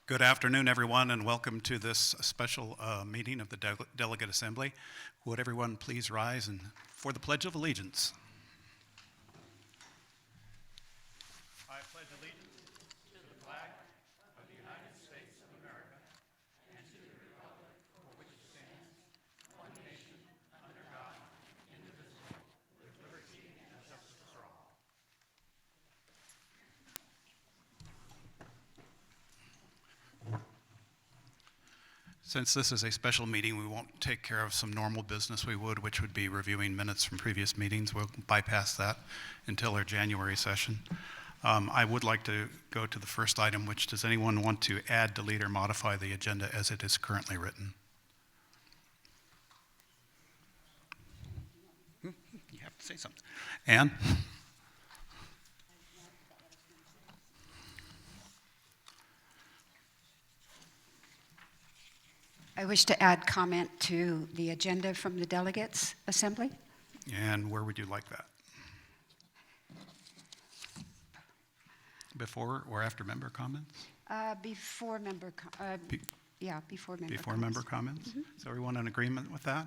Good afternoon, everyone, and welcome to this special meeting of the Delegate Assembly. Would everyone please rise and for the Pledge of Allegiance? I pledge allegiance to the flag of the United States of America and to the republic for which it stands, one nation, under God, indivisible, with liberty and justice for all. Since this is a special meeting, we won't take care of some normal business we would, which would be reviewing minutes from previous meetings. We'll bypass that until our January session. I would like to go to the first item, which does anyone want to add, delete, or modify the agenda as it is currently written? You have to say something. Anne? I wish to add comment to the agenda from the Delegates Assembly. And where would you like that? Before or after member comments? Before member before member Before comments. member comments? Mm-hmm. Is everyone in agreement with that?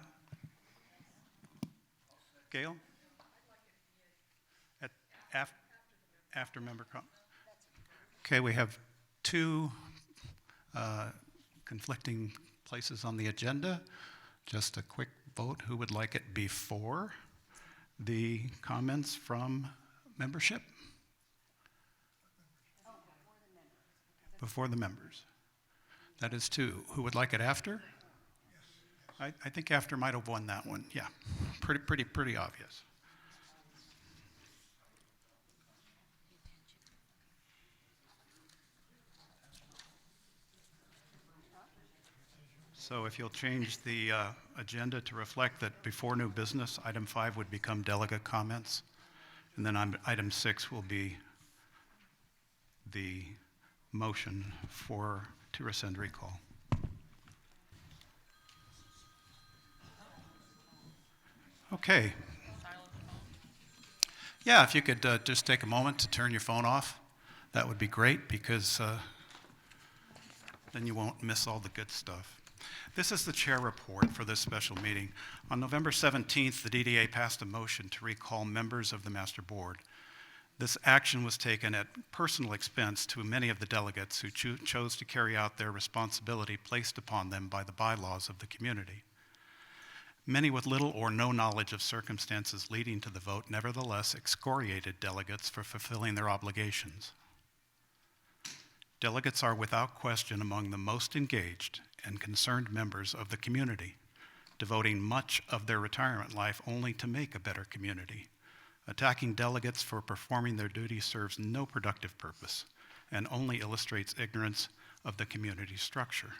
Gail? After member comments. Okay, we have two conflicting places on the agenda. Just a quick vote. Who would like it before the comments from membership? Before the members. That is two. Who would like it after? I think after might have won that one. Yeah, pretty obvious. So if you'll change the agenda to reflect that before new business, item 5 would become delegate comments, and then item 6 will be the motion to rescind recall. Okay. Yeah, if you could just take a moment to turn your phone off, that would be great, because then you won't miss all the good stuff. This is the chair report for this special meeting. On November 17th, the DDA passed a motion to recall members of the Master Board. This action was taken at personal expense to many of the delegates who chose to carry out their responsibility placed upon them by the bylaws of the community. Many with little or no knowledge of circumstances leading to the vote nevertheless excoriated delegates for fulfilling their obligations. Delegates are without question among the most engaged and concerned members of the community, devoting much of their retirement life only to make a better community. Attacking delegates for performing their duty serves no productive purpose and only illustrates ignorance of the community structure.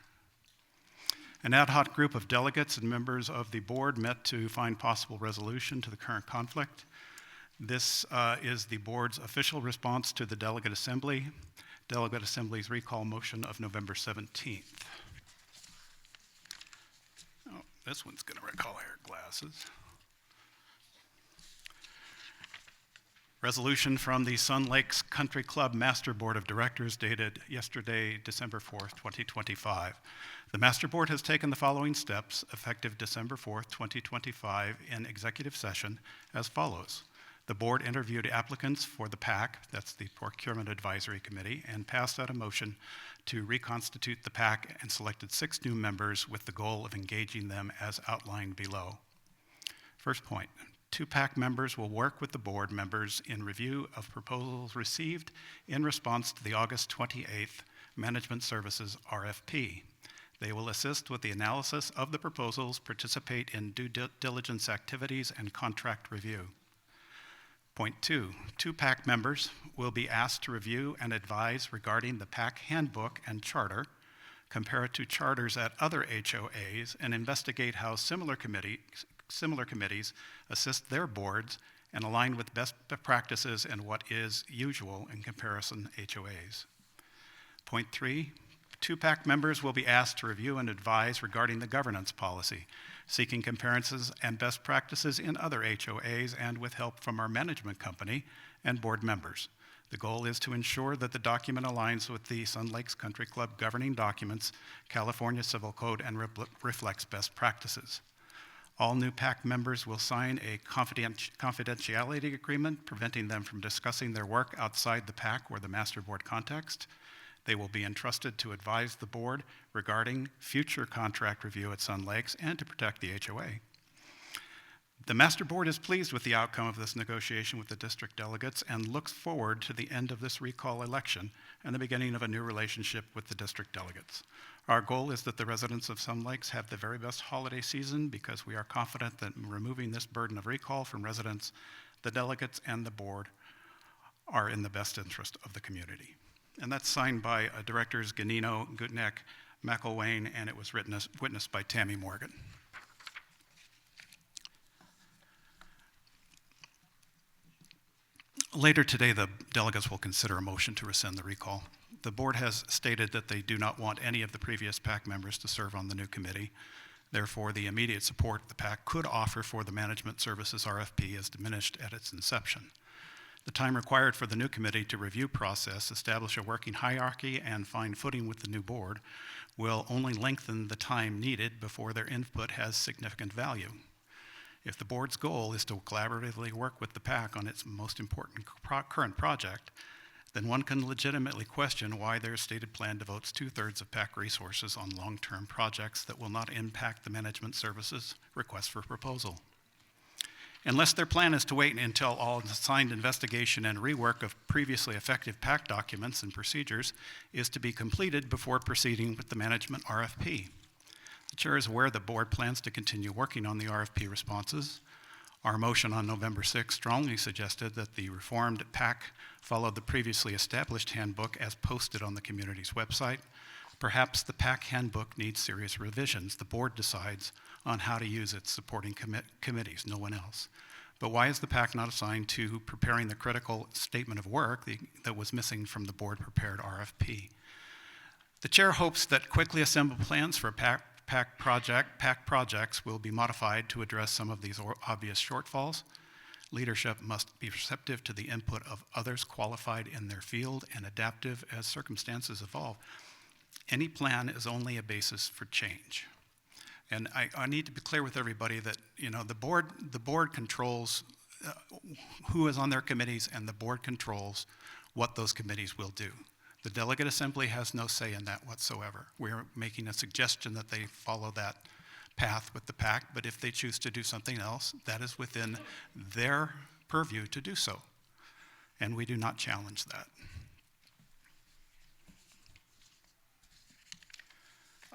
An ad hoc group of delegates and members of the board met to find possible resolution to the current conflict. This is the board's official response to the Delegate Assembly. Delegate Assembly's recall motion of November 17th. Oh, this one's going to recall hair glasses. Resolution from the Sun Lakes Country Club Master Board of Directors dated yesterday, December 4th, 2025. The Master Board has taken the following steps effective December 4th, 2025 in executive session as follows. The board interviewed applicants for the PAC, that's the Procurement Advisory Committee, and passed out a motion to reconstitute the PAC and selected 6 new members with the goal of engaging them as outlined below. First point, 2 PAC members will work with the board members in review of proposals received in response to the August 28th Management Services RFP. They will assist with the analysis of the proposals, participate in due diligence activities, and contract review. Point 2, 2 PAC members will be asked to review and advise regarding the PAC handbook and charter, compare it to charters at other HOAs, and investigate how similar committees assist their boards and align with best practices and what is usual in comparison HOAs. Point 3, 2 PAC members will be asked to review and advise regarding the governance policy, seeking comparisons and best practices in other HOAs and with help from our management company and board members. The goal is to ensure that the document aligns with the Sun Lakes Country Club governing documents, California Civil Code, and reflects best practices. All new PAC members will sign a confidentiality agreement preventing them from discussing their work outside the PAC or the Master Board context. They will be entrusted to advise the board regarding future contract review at Sun Lakes and to protect the HOA. The Master Board is pleased with the outcome of this negotiation with the district delegates and looks forward to the end of this recall election and the beginning of a new relationship with the district delegates. Our goal is that the residents of Sun Lakes have the very best holiday season because we are confident that removing this burden of recall from residents, the delegates, and the board are in the best interest of the community. And that's signed by Directors Ganino, Gutnick, McElwain, and it was witnessed by Tammy Morgan. Later today, the delegates will consider a motion to rescind the recall. The board has stated that they do not want any of the previous PAC members to serve on the new committee. Therefore, the immediate support the PAC could offer for the management services RFP is diminished at its inception. The time required for the new committee to review process, establish a working hierarchy, and find footing with the new board will only lengthen the time needed before their input has significant value. If the board's goal is to collaboratively work with the PAC on its most important current project, then one can legitimately question why their stated plan devotes 2/3 of PAC resources on long-term projects that will not impact the management services request for proposal. Unless their plan is to wait until all assigned investigation and rework of previously effective PAC documents and procedures is to be completed before proceeding with the management RFP. The chair is aware the board plans to continue working on the RFP responses. Our motion on November 6th strongly suggested that the reformed PAC follow the previously established handbook as posted on the community's website. Perhaps the PAC handbook needs serious revisions. The board decides on how to use its supporting committees, no one else. But why is the PAC not assigned to preparing the critical statement of work that was missing from the board-prepared RFP? The chair hopes that quickly assembled plans for PAC projects will be modified to address some of these obvious shortfalls. Leadership must be receptive to the input of others qualified in their field and adaptive as circumstances evolve. Any plan is only a basis for change. And I need to be clear with everybody that the board controls who is on their committees, and the board controls what those committees will do. The delegate assembly has no say in that whatsoever. We're making a suggestion that they follow that path with the PAC, but if they choose to do something else, that is within their purview to do so. And we do not challenge that.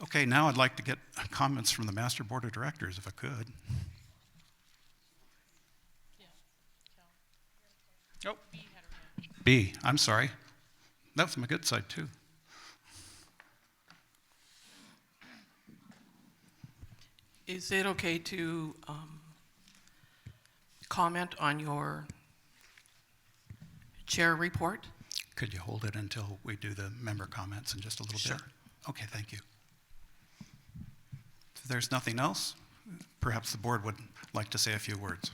Okay, now I'd like to get comments from the Master Board of Directors, if I could. Oh, B, I'm sorry. That's my good side, too. Is it okay to comment on your chair report? Could you hold it until we do the member comments in just a little bit? Okay, thank you. If there's nothing else, perhaps the board would like to say a few words.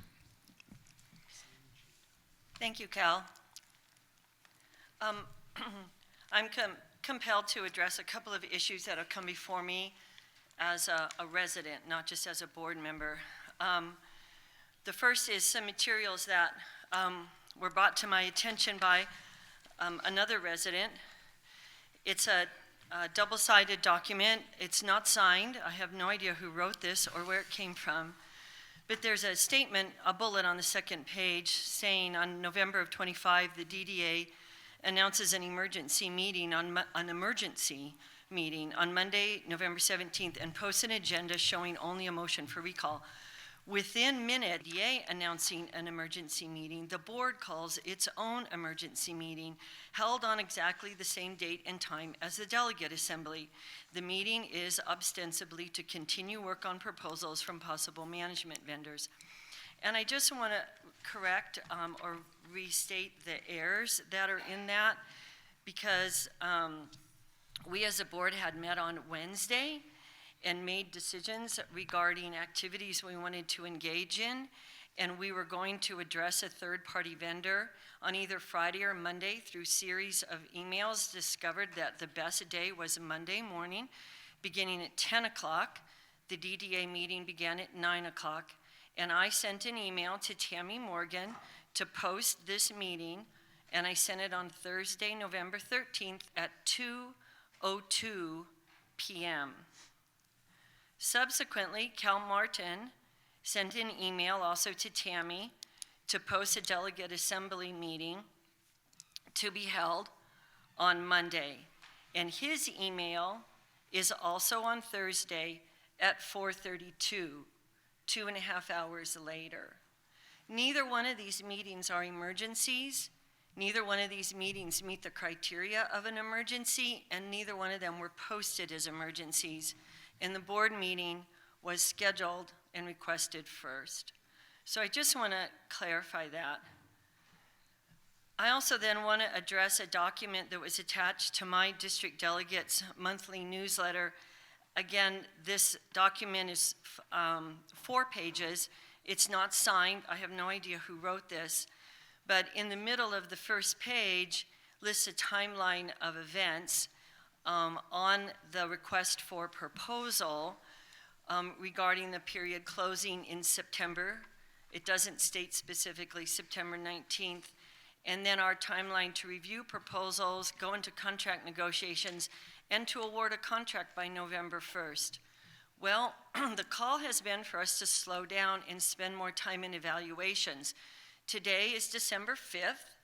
Thank you, Cal. I'm compelled to address a couple of issues that have come before me as a resident, not just as a board member. The first is some materials that were brought to my attention by another resident. It's a double-sided document. It's not signed. I have no idea who wrote this or where it came from. But there's a statement, a bullet on the second page saying on November of 25, the DDA announces an emergency meeting on Monday, November 17th, and posts an agenda showing only a motion for recall. Within minutes, the DA announcing an emergency meeting, the board calls its own emergency meeting, held on exactly the same date and time as the delegate assembly. The meeting is ostensibly to continue work on proposals from possible management vendors. And I just want to correct or restate the errors that are in that, because we as a board had met on Wednesday and made decisions regarding activities we wanted to engage in, and we were going to address a third-party vendor on either Friday or Monday. Through series of emails, discovered that the best day was Monday morning, beginning at 10 o'clock. The DDA meeting began at 9 o'clock, and I sent an email to Tammy Morgan to post this meeting, and I sent it on Thursday, November 13th at 2:02 p.m. Subsequently, Cal Martin sent an email also to Tammy to post a delegate assembly meeting to be held on Monday. And his email is also on Thursday at 4:32, 2.5 hours later. Neither one of these meetings are emergencies. Neither one of these meetings meet the criteria of an emergency, and neither one of them were posted as emergencies. And the board meeting was scheduled and requested first. So I just want to clarify that. I also then want to address a document that was attached to my district delegates' monthly newsletter. Again, this document is 4 pages. It's not signed. I have no idea who wrote this. But in the middle of the first page lists a timeline of events on the request for proposal regarding the period closing in September. It doesn't state specifically September 19th. And then our timeline to review proposals, go into contract negotiations, and to award a contract by November 1st. Well, the call has been for us to slow down and spend more time in evaluations. Today is December 5th,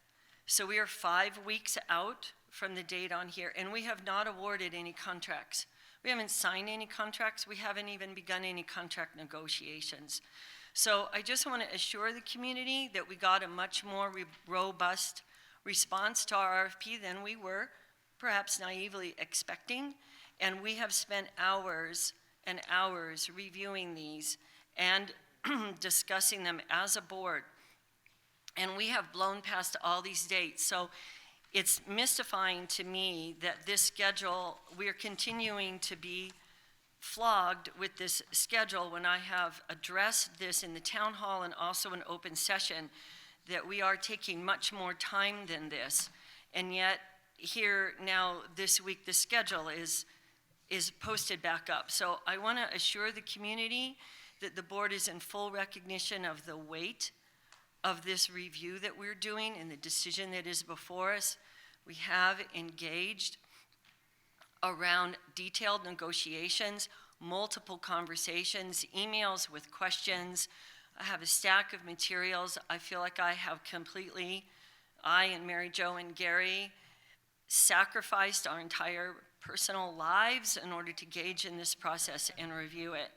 so we are 5 weeks out from the date on here, and we have not awarded any contracts. We haven't signed any contracts. We haven't even begun any contract negotiations. So I just want to assure the community that we got a much more robust response to our RFP than we were perhaps naively expecting, and we have spent hours and hours reviewing these and discussing them as a board. And we have blown past all these dates. So it's mystifying to me that this schedule, we're continuing to be flogged with this schedule when I have addressed this in the town hall and also in open session, that we are taking much more time than this. And yet here now this week, the schedule is posted back up. So I want to assure the community that the board is in full recognition of the weight of this review that we're doing and the decision that is before us. We have engaged around detailed negotiations, multiple conversations, emails with questions. I have a stack of materials. I feel like I have completely, I and Mary Jo and Gary, sacrificed our entire personal lives in order to engage in this process and review it.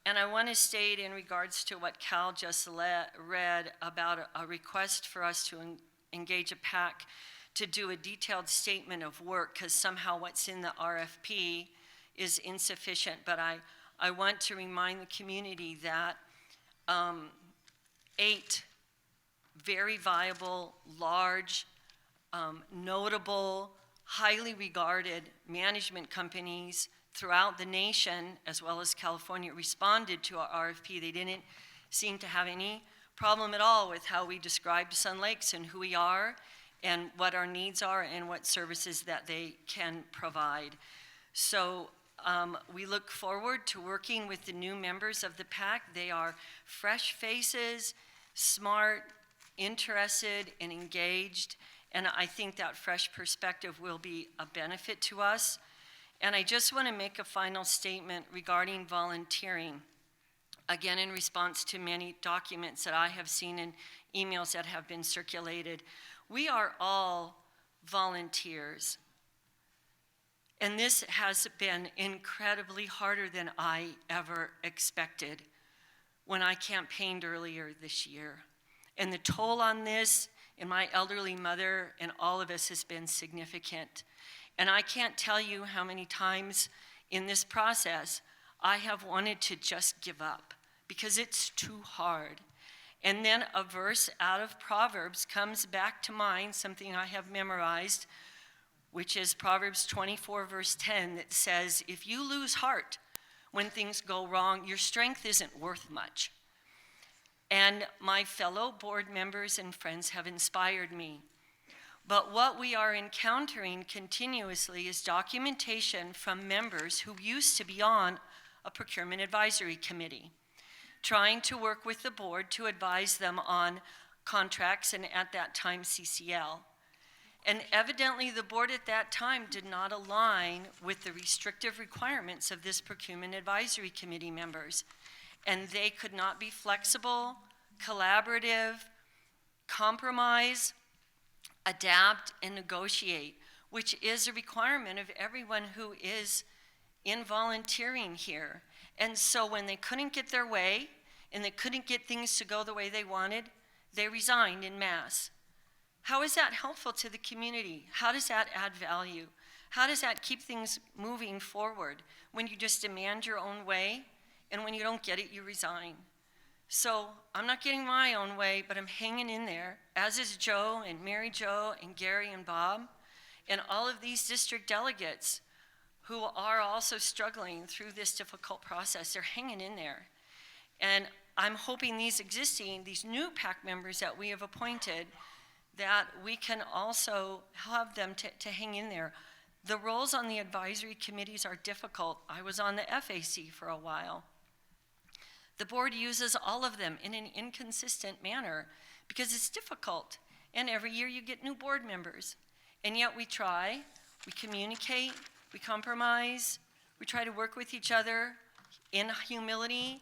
And I want to state in regards to what Cal just read about a request for us to engage a PAC to do a detailed statement of work, because somehow what's in the RFP is insufficient. But I want to remind the community that 8 very viable, large, notable, highly regarded management companies throughout the nation, as well as California, responded to our RFP. They didn't seem to have any problem at all with how we described Sun Lakes and who we are and what our needs are and what services that they can provide. So we look forward to working with the new members of the PAC. They are fresh faces, smart, interested, and engaged. And I think that fresh perspective will be a benefit to us. And I just want to make a final statement regarding volunteering. Again, in response to many documents that I have seen and emails that have been circulated, we are all volunteers. And this has been incredibly harder than I ever expected when I campaigned earlier this year. And the toll on this and my elderly mother and all of us has been significant. And I can't tell you how many times in this process I have wanted to just give up because it's too hard. And then a verse out of Proverbs comes back to mind, something I have memorized, which is Proverbs 24, verse 10, that says, if you lose heart when things go wrong, your strength isn't worth much. and my fellow board members and friends have inspired me. But what we are encountering continuously is documentation from members who used to be on a procurement advisory committee, trying to work with the board to advise them on contracts and at that time CCL. And evidently the board at that time did not align with the restrictive requirements of this procurement advisory committee members. And they could not be flexible, collaborative, compromise, adapt, and negotiate, which is a requirement of everyone who is in volunteering here. And so when they couldn't get their way and they couldn't get things to go the way they wanted, they resigned en masse. How is that helpful to the community? How does that add value? How does that keep things moving forward when you just demand your own way, and when you don't get it, you resign? So I'm not getting my own way, but I'm hanging in there, as is Joe and Mary Jo and Gary and Bob and all of these district delegates who are also struggling through this difficult process. They're hanging in there. And I'm hoping these new PAC members that we have appointed, that we can also have them to hang in there. The roles on the advisory committees are difficult. I was on the FAC for a while. The board uses all of them in an inconsistent manner because it's difficult. And every year you get new board members. And yet we try, we communicate, we compromise, we try to work with each other in humility,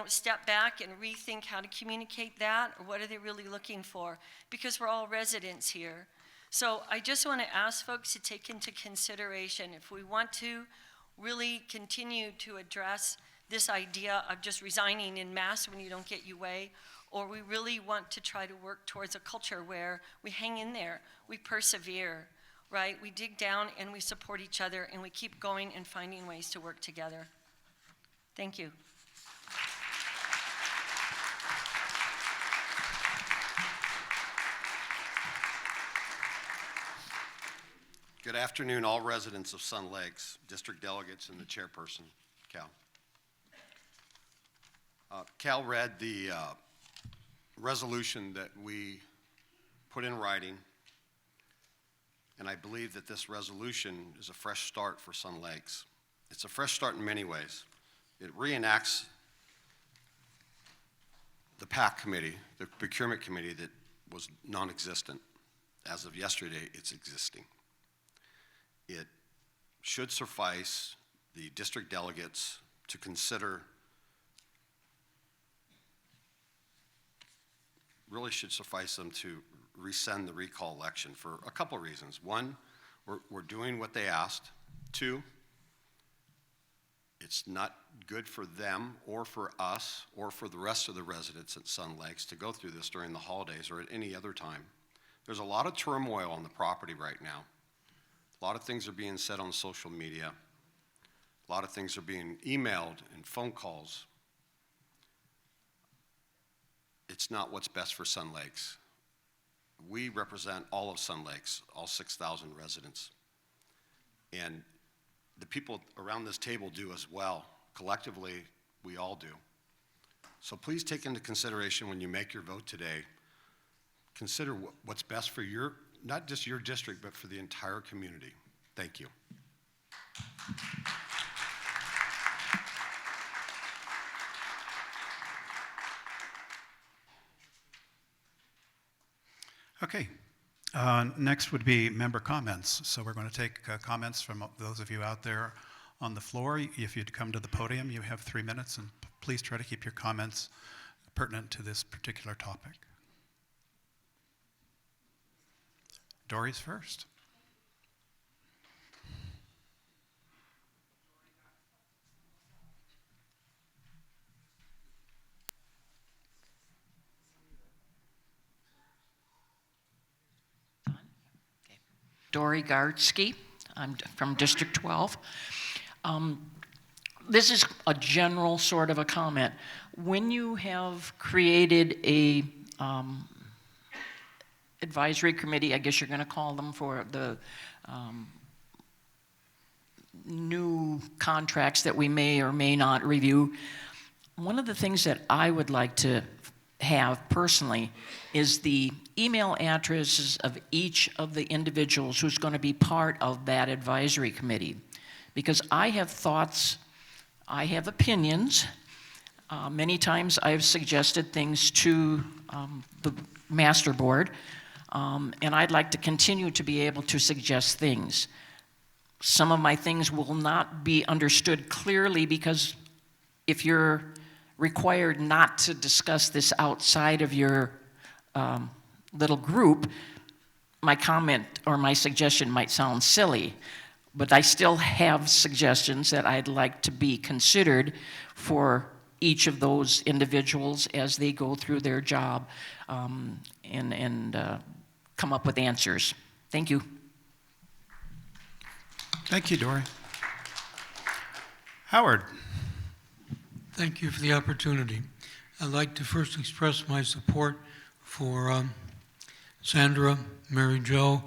step back and rethink how to communicate that, or what are they really looking for, because we're all residents here. So I just want to ask folks to take into consideration, if we want to really continue to address this idea of just resigning en masse when you don't get your way, or we really want to try to work towards a culture where we hang in there, we persevere, right? We dig down and we support each other and we keep going and finding ways to work together. Thank you. Good afternoon, all residents of Sun Lakes, district delegates, and the chairperson, Cal. Cal read the resolution that we put in writing, and I believe that this resolution is a fresh start for Sun Lakes. It's a fresh start in many ways. It reenacts the PAC committee, the procurement committee that was non-existent. As of yesterday, it's existing. It should suffice the district delegates to consider, really should suffice them to rescind the recall election for a couple of reasons. One, we're doing what they asked. Two, it's not good for them or for us or for the rest of the residents at Sun Lakes to go through this during the holidays or at any other time. There's a lot of turmoil on the property right now. A lot of things are being said on social media. A lot of things are being emailed and phone calls. It's not what's best for Sun Lakes. We represent all of Sun Lakes, all 6,000 residents. And the people around this table do as well. Collectively, we all do. So please take into consideration when you make your vote today, consider what's best for your, not just your district, but for the entire community. Thank you. Okay. Next would be member comments. So we're going to take comments from those of you out there on the floor. If you'd come to the podium, you have 3 minutes, and please try to keep your comments pertinent to this particular topic. Dory's first. Dory Gardsky. I'm from District 12. This is a general sort of a comment. When you have created a advisory committee, I guess you're going to call them, for the new contracts that we may or may not review, one of the things that I would like to have personally is the email addresses of each of the individuals who's going to be part of that advisory committee. Because I have thoughts, I have opinions. Many times I've suggested things to the master board, and I'd like to continue to be able to suggest things. Some of my things will not be understood clearly because if you're required not to discuss this outside of your little group, my comment or my suggestion might sound silly, but I still have suggestions that I'd like to be considered for each of those individuals as they go through their job and come up with answers. Thank you. Thank you, Dory. Howard. Thank you for the opportunity. I'd like to first express my support for Sandra, Mary Jo,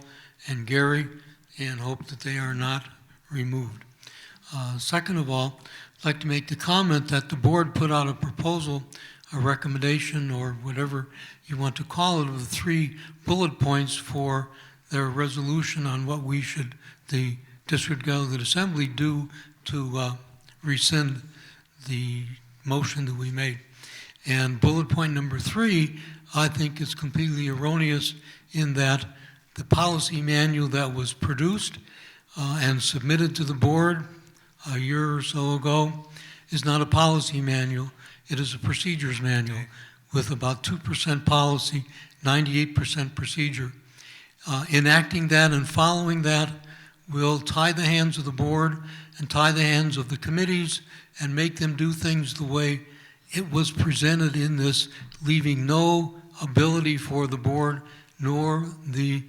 and Gary, and hope that they are not removed. Second of all, I'd like to make the comment that the board put out a proposal, a recommendation, or whatever you want to call it, of the 3 bullet points for their resolution on what we should, the District Delegate Assembly, do to rescind the motion that we made. And bullet point number 3, I think is completely erroneous in that the policy manual that was produced and submitted to the board a year or so ago is not a policy manual. It is a procedures manual with about 2% policy, 98% procedure. Enacting that and following that will tie the hands of the board and tie the hands of the committees and make them do things the way it was presented in this, leaving no ability for the board nor the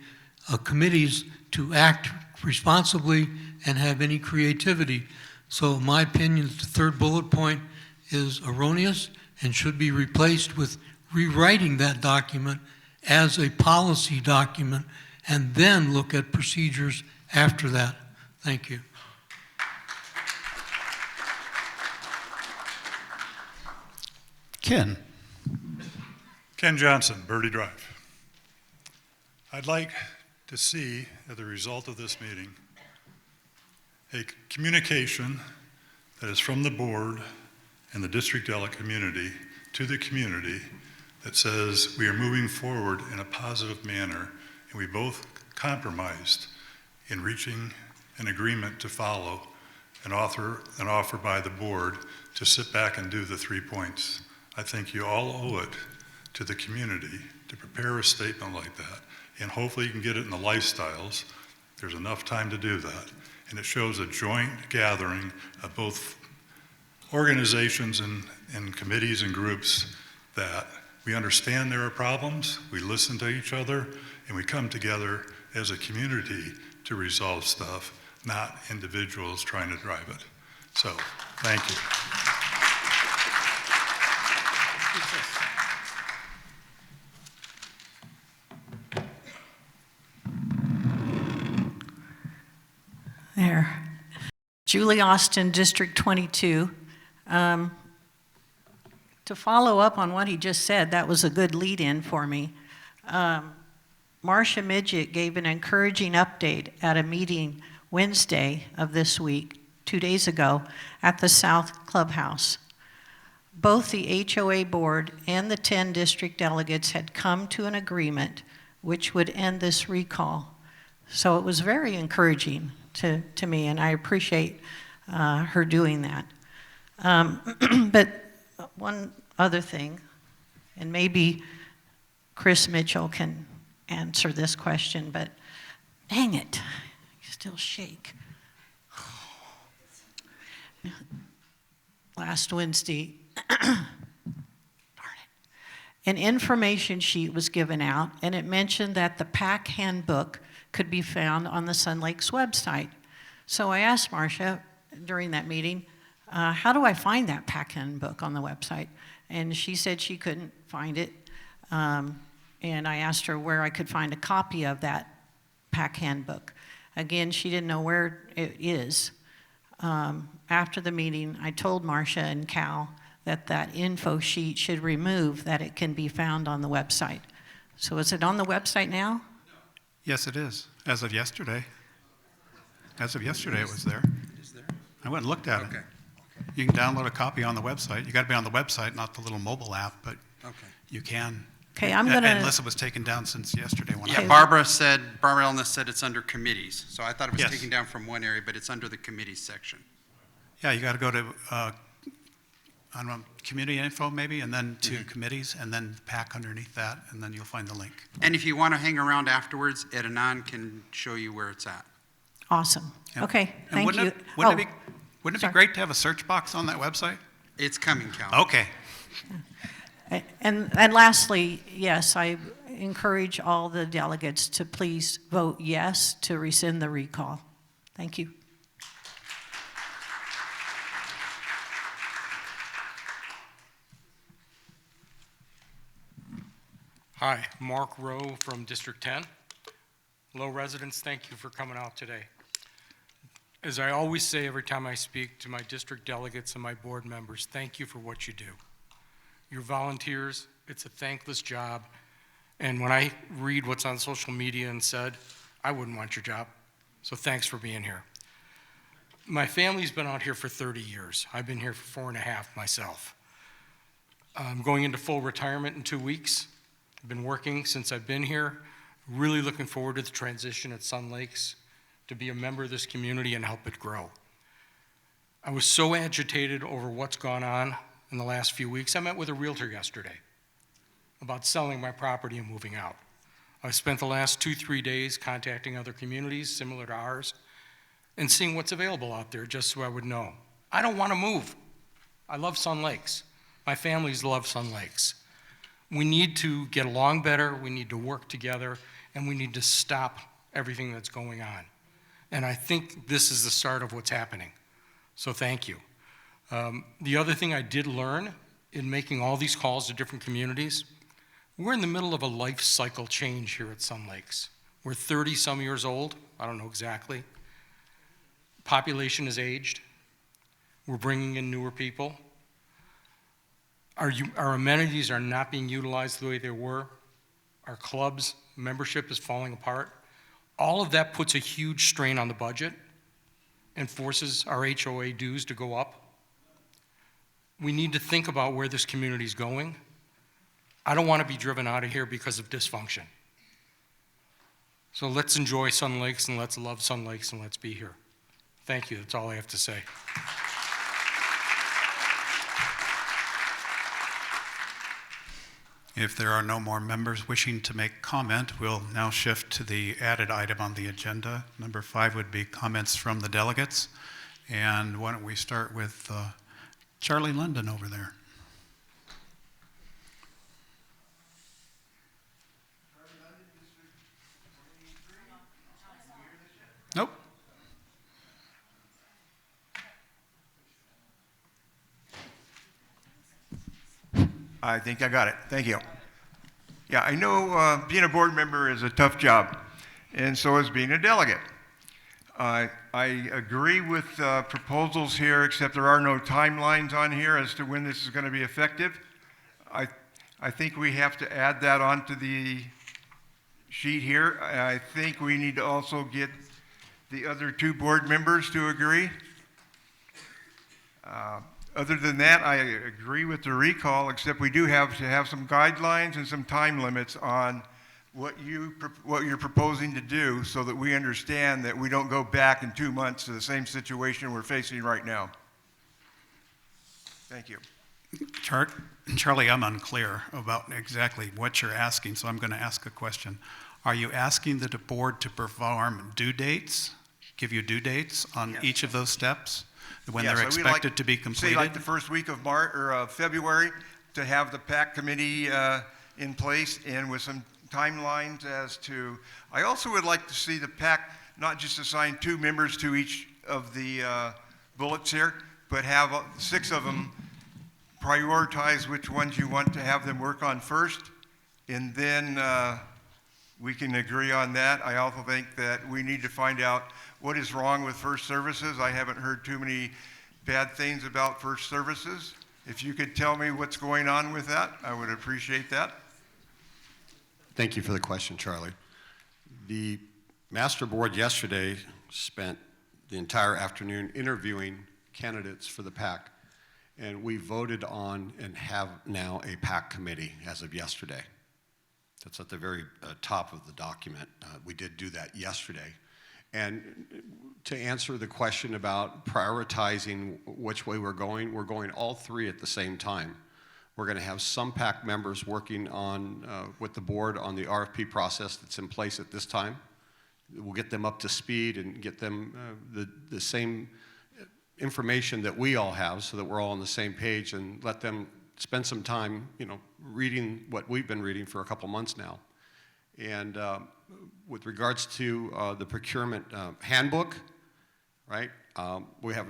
committees to act responsibly and have any creativity. So in my opinion, the 3rd bullet point is erroneous and should be replaced with rewriting that document as a policy document and then look at procedures after that. Thank you. Ken. Ken Johnson, Birdie Drive. I'd like to see, as a result of this meeting, a communication that is from the board and the district delegate community to the community that says we are moving forward in a positive manner and we both compromised in reaching an agreement to follow an offer by the board to sit back and do the 3 points. I think you all owe it to the community to prepare a statement like that, and hopefully you can get it in the lifestyles. There's enough time to do that. And it shows a joint gathering of both organizations and committees and groups that we understand there are problems, we listen to each other, and we come together as a community to resolve stuff, not individuals trying to drive it. So, thank you. There. Julie Austin, District 22. To follow up on what he just said, that was a good lead-in for me. Marcia Midget gave an encouraging update at a meeting Wednesday of this week, 2 days ago, at the South Clubhouse. Both the HOA board and the 10 district delegates had come to an agreement which would end this recall. So it was very encouraging to me, and I appreciate her doing that. But one other thing, and maybe Chris Mitchell can answer this question, but dang it, I still shake. Last Wednesday, darn it, an information sheet was given out, and it mentioned that the PAC handbook could be found on the Sun Lakes website. So I asked Marcia during that meeting, how do I find that PAC handbook on the website? And she said she couldn't find it. And I asked her where I could find a copy of that PAC handbook. Again, she didn't know where it is. After the meeting, I told Marcia and Cal that that info sheet should remove, that it can be found on the website. So is it on the website now? Yes, it is, as of yesterday. As of yesterday, it was there. I went and looked at it. Okay. You can download a copy on the website. You got to be on the website, not the little mobile app, but Okay. you can. Okay, I'm gonna. Unless it was taken down since yesterday when Yeah, Okay. Barbara Elna said it's under committees, so I thought it was Yes. taken down from one area, but it's under the committees section. Yeah, you got to go to, I don't know, community info maybe, and then to committees, and then PAC underneath that, and then you'll find the link. And if you want to hang around afterwards, Ed Anon can show you where it's at. Awesome. And- Okay, and thank you. Wouldn't it be sorry. great to have a search box on that website? It's coming, Cal. Okay. And lastly, yes, I encourage all the delegates to please vote yes to rescind the recall. Thank you. Hi, Mark Rowe from District 10. Hello, residents. Thank you for coming out today. As I always say every time I speak to my district delegates and my board members, thank you for what you do. You're volunteers. It's a thankless job. And when I read what's on social media and said, I wouldn't want your job. So thanks for being here. My family's been out here for 30 years. I've been here for 4.5 myself. I'm going into full retirement in 2 weeks. I've been working since I've been here. Really looking forward to the transition at Sun Lakes to be a member of this community and help it grow. I was so agitated over what's gone on in the last few weeks. I met with a realtor yesterday about selling my property and moving out. I spent the last 2-3 days contacting other communities similar to ours and seeing what's available out there just so I would know. I don't want to move. I love Sun Lakes. My families love Sun Lakes. We need to get along better, we need to work together, and we need to stop everything that's going on. And I think this is the start of what's happening. So thank you. The other thing I did learn in making all these calls to different communities, we're in the middle of a life cycle change here at Sun Lakes. We're 30-some years old, I don't know exactly. Population has aged. We're bringing in newer people. Our amenities are not being utilized the way they were. Our clubs membership is falling apart. All of that puts a huge strain on the budget and forces our HOA dues to go up. We need to think about where this community is going. I don't want to be driven out of here because of dysfunction. So let's enjoy Sun Lakes and let's love Sun Lakes and let's be here. Thank you. That's all I have to say. If there are no more members wishing to make comment, we'll now shift to the added item on the agenda. Number 5 would be comments from the delegates. And why don't we start with Charlie London over there. Nope. I think I got it. Thank you. Yeah, I know being a board member is a tough job, and so is being a delegate. I agree with proposals here, except there are no timelines on here as to when this is going to be effective. I think we have to add that onto the sheet here. I think we need to also get the other 2 board members to agree. Other than that, I agree with the recall, except we do have to have some guidelines and some time limits on what you're proposing to do so that we understand that we don't go back in 2 months to the same situation we're facing right now. Thank you. Charlie, I'm unclear about exactly what you're asking, so I'm going to ask a question. Are you asking the board to perform due dates, give you due dates on each of those steps? When they're expected to be completed? Say like the first week of March or February to have the PAC committee in place and with some timelines as to. I also would like to see the PAC not just assign 2 members to each of the bullets here, but have 6 of them prioritize which ones you want to have them work on first, and then we can agree on that. I also think that we need to find out what is wrong with First Services. I haven't heard too many bad things about First Services. If you could tell me what's going on with that, I would appreciate that. Thank you for the question, Charlie. The master board yesterday spent the entire afternoon interviewing candidates for the PAC, and we voted on and have now a PAC committee as of yesterday. That's at the very top of the document. We did do that yesterday. And to answer the question about prioritizing which way we're going all three at the same time. We're going to have some PAC members working on, with the board on the RFP process that's in place at this time. We'll get them up to speed and get them the same information that we all have so that we're all on the same page, and let them spend some time, reading what we've been reading for a couple months now. And with regards to the procurement handbook, right, we have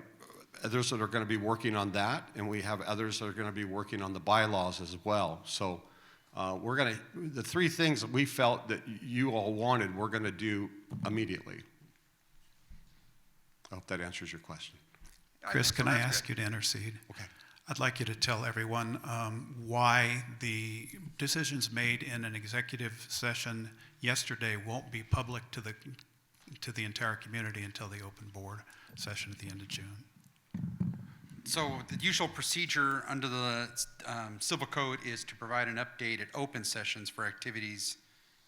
others that are going to be working on that, and we have others that are going to be working on the bylaws as well. So the three things that we felt that you all wanted, we're going to do immediately. I hope that answers your question. Chris, can I ask you to intercede? Okay. I'd like you to tell everyone why the decisions made in an executive session yesterday won't be public to the entire community until the open board session at the end of June. So the usual procedure under the Civil Code is to provide an update at open sessions for activities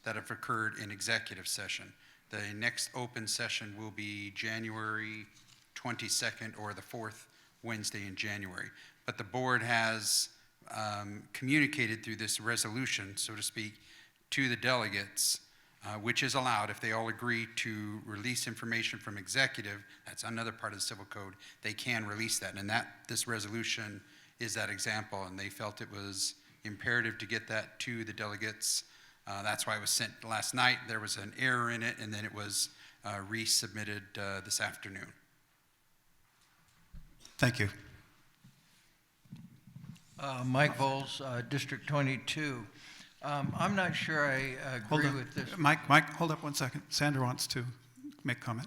that have occurred in executive session. The next open session will be January 22nd or the fourth Wednesday in January. But the board has communicated through this resolution, so to speak, to the delegates, which is allowed if they all agree to release information from executive. That's another part of the Civil Code. They can release that, and this resolution is that example, and they felt it was imperative to get that to the delegates. That's why it was sent last night. There was an error in it, and then it was resubmitted this afternoon. Thank you. Mike Voles, District 22. I'm not sure I agree with this. Mike, hold up one second. Sandra wants to make comment.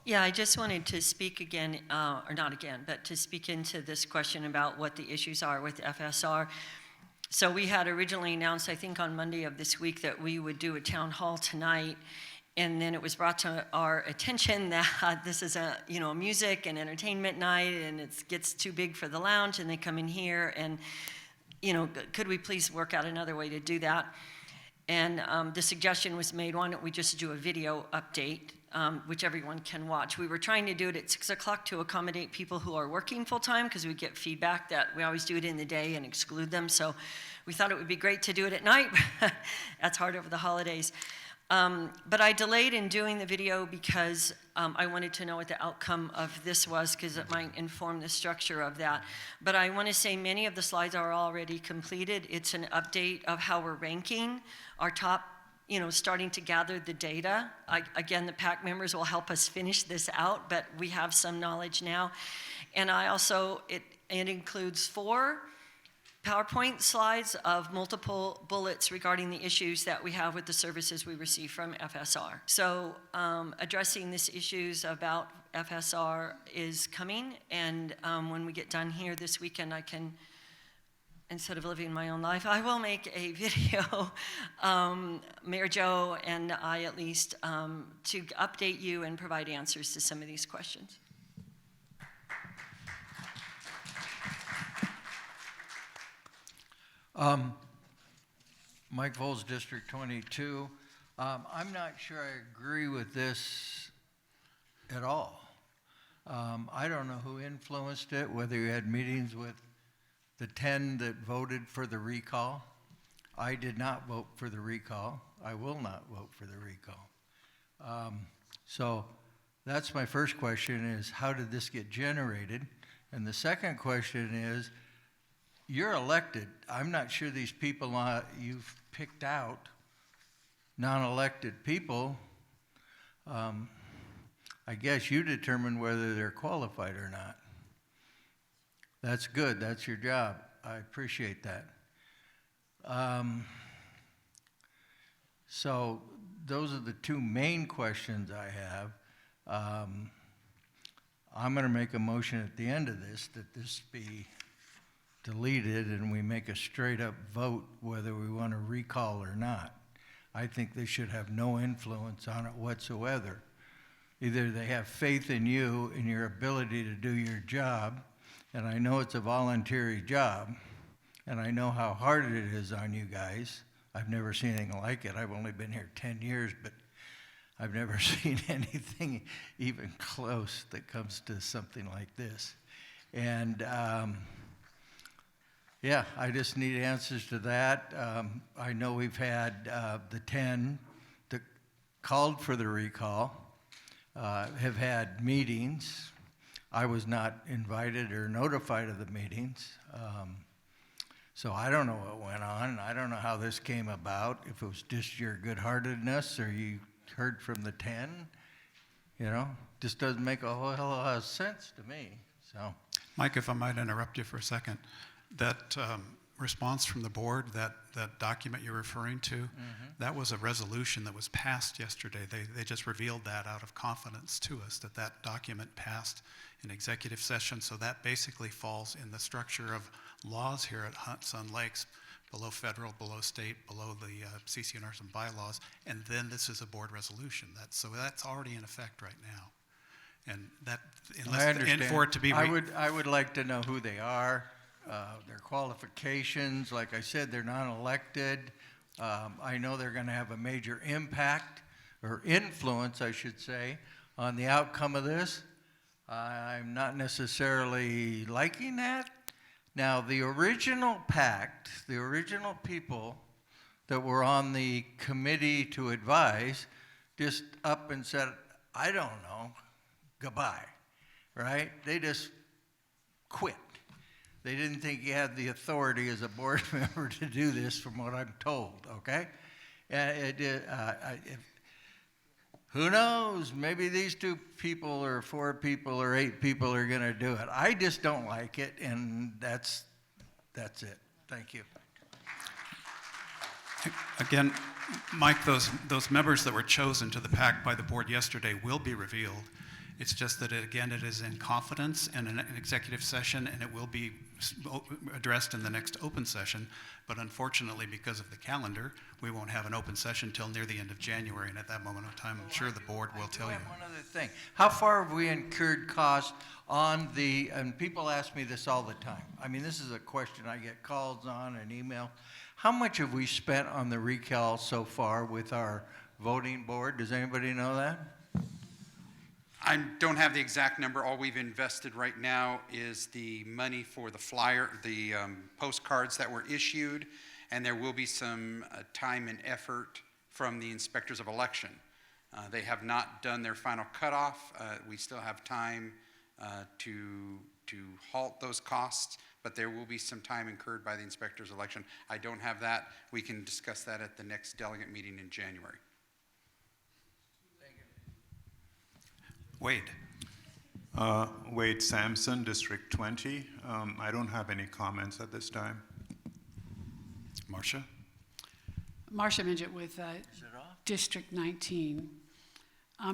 Yeah, I just wanted to speak again, or not again, but to speak into this question about what the issues are with FSR. So we had originally announced, I think on Monday of this week, that we would do a town hall tonight. And then it was brought to our attention that this is a music and entertainment night, and it gets too big for the lounge, and they come in here, and could we please work out another way to do that? And the suggestion was made, why don't we just do a video update, which everyone can watch. We were trying to do it at 6 o'clock to accommodate people who are working full-time, because we get feedback that we always do it in the day and exclude them. So we thought it would be great to do it at night. That's hard over the holidays. But I delayed in doing the video because I wanted to know what the outcome of this was, because it might inform the structure of that. But I want to say many of the slides are already completed. It's an update of how we're ranking our top, starting to gather the data. Again, the PAC members will help us finish this out, but we have some knowledge now. And I also, it includes 4 PowerPoint slides of multiple bullets regarding the issues that we have with the services we receive from FSR. So addressing these issues about FSR is coming, and when we get done here this weekend, I can, instead of living my own life, I will make a video, Mayor Joe and I at least, to update you and provide answers to some of these questions. Mike Voles, District 22. I'm not sure I agree with this at all. I don't know who influenced it, whether you had meetings with the 10 that voted for the recall. I did not vote for the recall. I will not vote for the recall. So that's my first question, is how did this get generated? And the second question is, you're elected. I'm not sure these people you've picked out, non-elected people, I guess you determine whether they're qualified or not. That's good. That's your job. I appreciate that. So those are the 2 main questions I have. I'm going to make a motion at the end of this that this be deleted and we make a straight up vote whether we want to recall or not. I think they should have no influence on it whatsoever. Either they have faith in you and your ability to do your job, and I know it's a voluntary job, and I know how hard it is on you guys. I've never seen anything like it. I've only been here 10 years, but I've never seen anything even close that comes to something like this. And yeah, I just need answers to that. I know we've had the 10 that called for the recall, have had meetings. I was not invited or notified of the meetings. So I don't know what went on. I don't know how this came about, if it was just your good-heartedness or you heard from the 10. You know, just doesn't make a whole hell of a lot of sense to me. So, Mike, if I might interrupt you for a second, that response from the board, that document you're referring to, that was a resolution that was passed yesterday. They just revealed that out of confidence to us, that document passed in executive session. So that basically falls in the structure of laws here at Sun Lakes, below federal, below state, below the CCNRs and bylaws, and then this is a board resolution. So that's already in effect right now. And that, I understand. and for it to be, I would like to know who they are, their qualifications. Like I said, they're not elected. I know they're going to have a major impact or influence, I should say, on the outcome of this. I'm not necessarily liking that. Now, the original pact, the original people that were on the committee to advise just up and said, I don't know, goodbye, right? They just quit. They didn't think you had the authority as a board member to do this, from what I'm told, okay? And who knows? Maybe these 2 people or 4 people or 8 people are going to do it. I just don't like it, and that's it. Thank you. again, Mike, those members that were chosen to the PAC by the board yesterday will be revealed. It's just that, again, it is in confidence and in an executive session, and it will be addressed in the next open session. But unfortunately, because of the calendar, we won't have an open session until near the end of January. And at that moment in time, I'm sure the board will tell you. One other thing. How far have we incurred costs on and people ask me this all the time. I mean, this is a question I get calls on and email. How much have we spent on the recall so far with our voting board? Does anybody know that? I don't have the exact number. All we've invested right now is the money for the flyer, the postcards that were issued, and there will be some time and effort from the inspectors of election. They have not done their final cutoff. We still have time to halt those costs, but there will be some time incurred by the inspectors of election. I don't have that. We can discuss that at the next delegate meeting in January. Wade. Wade Sampson, District 20. I don't have any comments at this time. Marcia? Marcia Midget with District 19.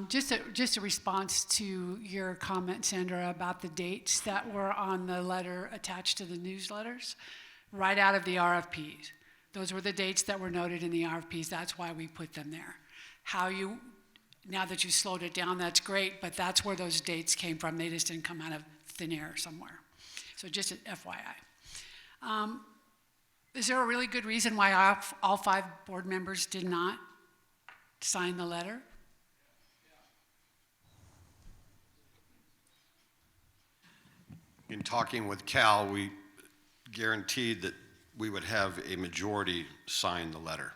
Just a response to your comment, Sandra, about the dates that were on the letter attached to the newsletters, right out of the RFPs. Those were the dates that were noted in the RFPs. That's why we put them there. Now that you slowed it down, that's great, but that's where those dates came from. They just didn't come out of thin air somewhere. So just an FYI. Is there a really good reason why all 5 board members did not sign the letter? In talking with Cal, we guaranteed that we would have a majority sign the letter.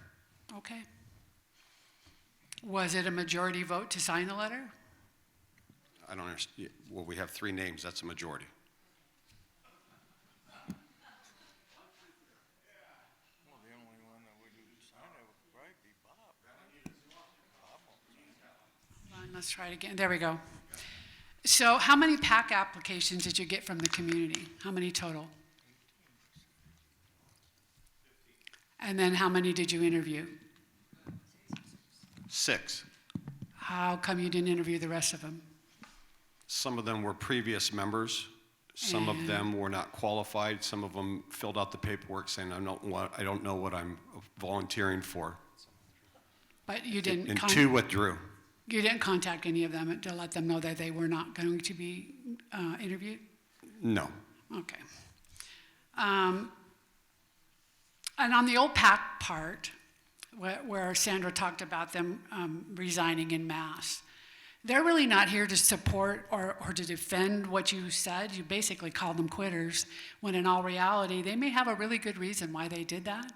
Okay. Was it a majority vote to sign the letter? I don't understand. Well, we have 3 names. That's a majority. Well, the only one that would sign it would probably be Bob. Hold on, let's try it again. There we go. So how many PAC applications did you get from the community? How many total? And then how many did you interview? 6. How come you didn't interview the rest of them? Some of them were previous members Some of them were not qualified. Some of them filled out the paperwork saying, I don't know what I'm volunteering for. But you didn't. And two withdrew. You didn't contact any of them to let them know that they were not going to be interviewed? No. Okay. And on the old PAC part, where Sandra talked about them resigning en masse, they're really not here to support or to defend what you said. You basically called them quitters, when in all reality, they may have a really good reason why they did that.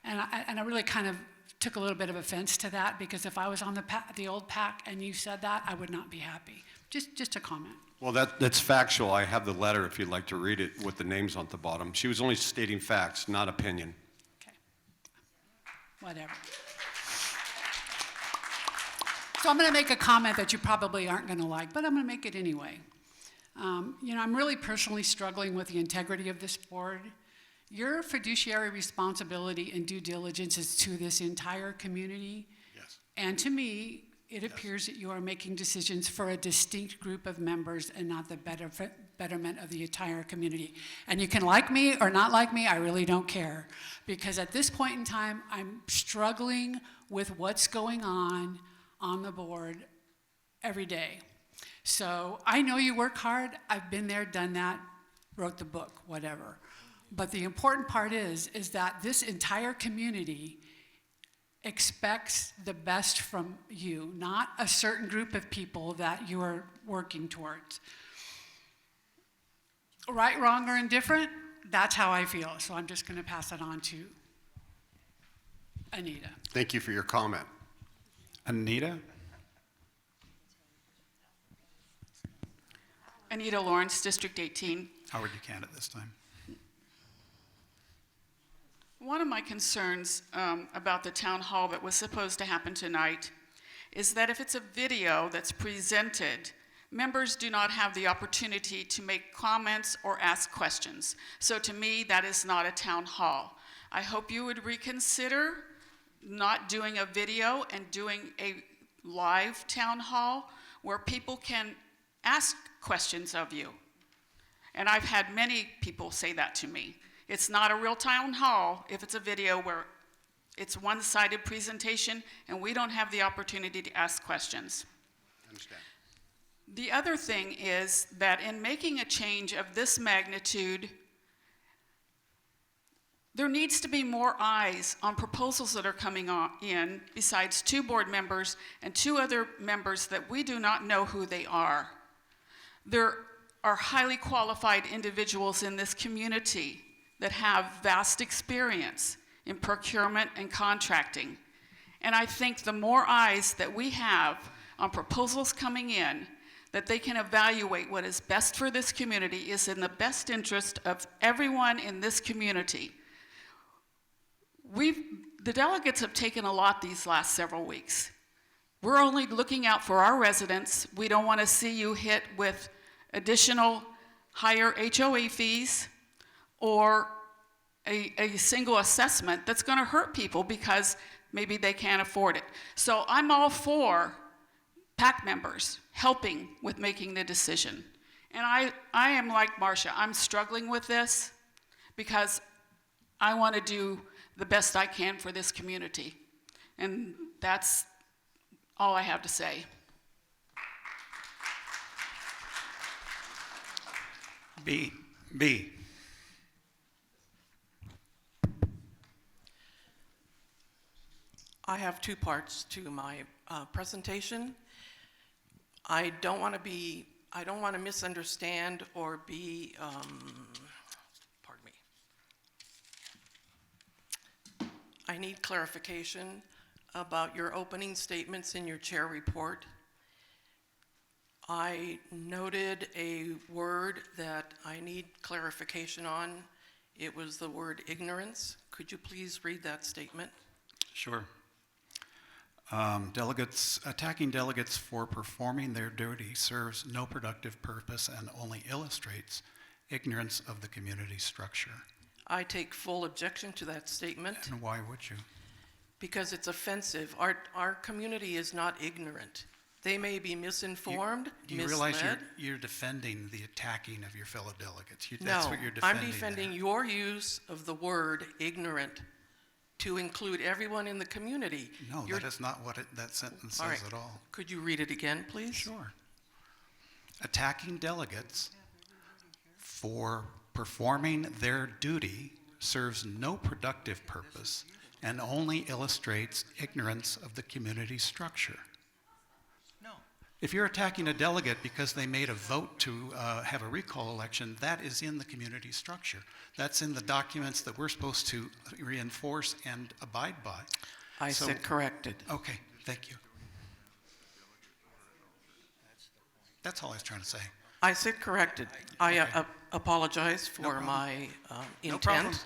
And I really kind of took a little bit of offense to that, because if I was on the old PAC and you said that, I would not be happy. Just a comment. Well, that's factual. I have the letter if you'd like to read it with the names on the bottom. She was only stating facts, not opinion. Okay. Whatever. So I'm going to make a comment that you probably aren't going to like, but I'm going to make it anyway. I'm really personally struggling with the integrity of this board. Your fiduciary responsibility and due diligence is to this entire community. Yes. And to me, it appears that you are making decisions for a distinct group of members and not the betterment of the entire community. And you can like me or not like me, I really don't care. Because at this point in time, I'm struggling with what's going on the board every day. So I know you work hard. I've been there, done that, wrote the book, whatever. But the important part is that this entire community expects the best from you, not a certain group of people that you are working towards. Right, wrong, or indifferent, that's how I feel. So I'm just going to pass it on to Anita. Thank you for your comment. Anita? Anita Lawrence, District 18. Howard Buchanan this time. One of my concerns about the town hall that was supposed to happen tonight is that if it's a video that's presented, members do not have the opportunity to make comments or ask questions. So to me, that is not a town hall. I hope you would reconsider not doing a video and doing a live town hall where people can ask questions of you. And I've had many people say that to me. It's not a real town hall if it's a video where it's one-sided presentation and we don't have the opportunity to ask questions. I understand. The other thing is that in making a change of this magnitude, there needs to be more eyes on proposals that are coming in besides 2 board members and 2 other members that we do not know who they are. There are highly qualified individuals in this community that have vast experience in procurement and contracting. And I think the more eyes that we have on proposals coming in, that they can evaluate what is best for this community is in the best interest of everyone in this community. The delegates have taken a lot these last several weeks. We're only looking out for our residents. We don't want to see you hit with additional higher HOA fees or a single assessment that's going to hurt people because maybe they can't afford it. So I'm all for PAC members helping with making the decision. And I am like Marcia. I'm struggling with this because I want to do the best I can for this community. And that's all I have to say. B. I have 2 parts to my presentation. I don't want to misunderstand or be, pardon me. I need clarification about your opening statements in your chair report. I noted a word that I need clarification on. It was the word ignorance. Could you please read that statement? Sure. Attacking delegates for performing their duty serves no productive purpose and only illustrates ignorance of the community structure. I take full objection to that statement. And why would you? Because it's offensive. Our community is not ignorant. They may be misinformed, Do you realize misled. you're defending the attacking of your fellow delegates? No, That's what you're I'm defending. defending there. your use of the word ignorant to include everyone in the community. No, You're- that is not what that sentence All says right. at all. Could you read it again, please? Sure. Attacking delegates for performing their duty serves no productive purpose and only illustrates ignorance of the community structure. No. If you're attacking a delegate because they made a vote to have a recall election, that is in the community structure. That's in the documents that we're supposed to reinforce and abide by. I said corrected. Okay, thank you. That's all I was trying to say. I said corrected. I apologize for my No problem. intent.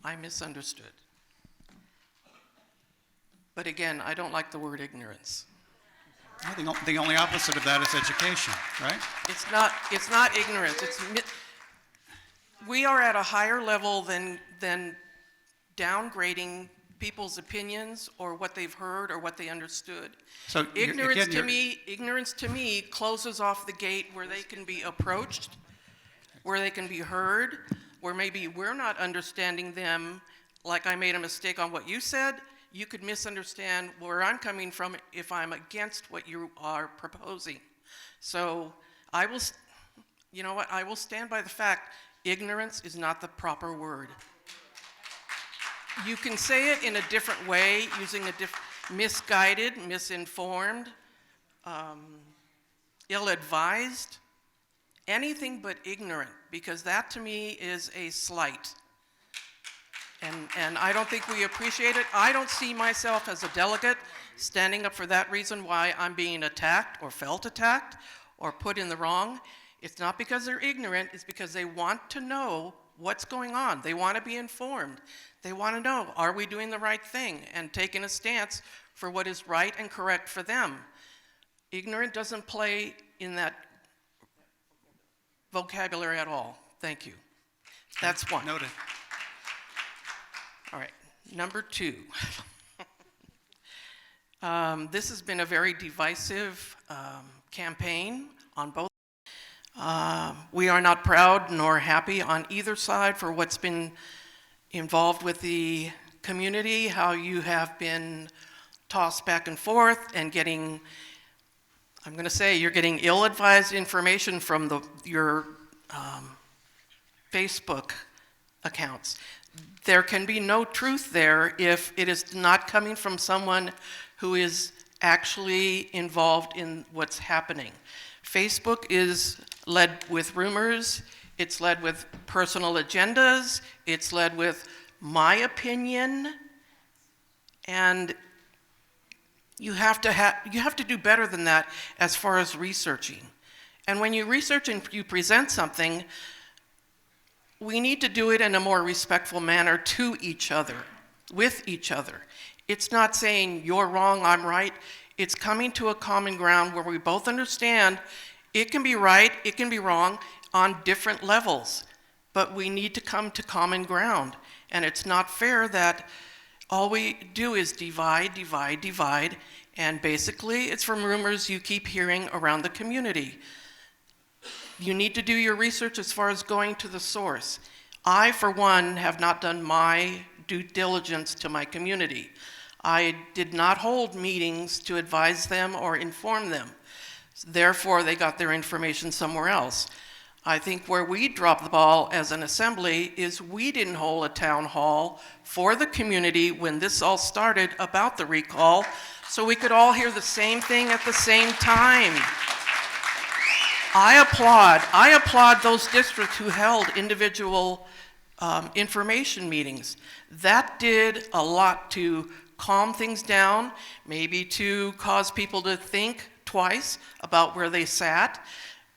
I misunderstood. But again, I don't like the word ignorance. The only opposite of that is education, right? It's not ignorance. We are at a higher level than downgrading people's opinions or what they've heard or what they understood. So Ignorance to me closes off the gate where they can be approached, where they can be heard, where maybe we're not understanding them. Like I made a mistake on what you said, you could misunderstand where I'm coming from if I'm against what you are proposing. So I will, you know what, I will stand by the fact ignorance is not the proper word. You can say it in a different way, using a misguided, misinformed, ill-advised, anything but ignorant, because that to me is a slight. And I don't think we appreciate it. I don't see myself as a delegate standing up for that reason why I'm being attacked or felt attacked or put in the wrong. It's not because they're ignorant, it's because they want to know what's going on. They want to be informed. They want to know, are we doing the right thing and taking a stance for what is right and correct for them. Ignorant doesn't play in that vocabulary at all. Thank you. That's one. Noted. All right, number two. This has been a very divisive campaign on both. We are not proud nor happy on either side for what's been involved with the community, how you have been tossed back and forth and getting, I'm going to say, you're getting ill-advised information from your Facebook accounts. There can be no truth there if it is not coming from someone who is actually involved in what's happening. Facebook is led with rumors, it's led with personal agendas, it's led with my opinion, and you have to do better than that as far as researching. And when you research and you present something, we need to do it in a more respectful manner to each other, with each other. It's not saying you're wrong, I'm right. It's coming to a common ground where we both understand it can be right, it can be wrong on different levels, but we need to come to common ground. And it's not fair that all we do is divide, divide, divide, and basically it's from rumors you keep hearing around the community. You need to do your research as far as going to the source. I, for one, have not done my due diligence to my community. I did not hold meetings to advise them or inform them. Therefore, they got their information somewhere else. I think where we dropped the ball as an assembly is we didn't hold a town hall for the community when this all started about the recall, so we could all hear the same thing at the same time. I applaud those districts who held individual information meetings. That did a lot to calm things down, maybe to cause people to think twice about where they sat,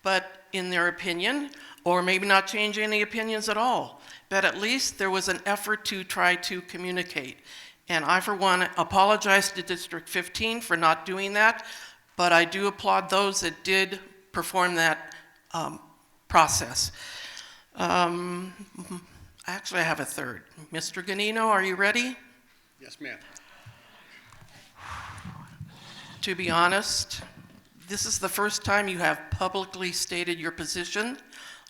but in their opinion, or maybe not change any opinions at all. But at least there was an effort to try to communicate. And I, for one, apologize to District 15 for not doing that, but I do applaud those that did perform that process. Actually, I have a third. Mr. Ganino, are you ready? Yes, ma'am. To be honest, this is the first time you have publicly stated your position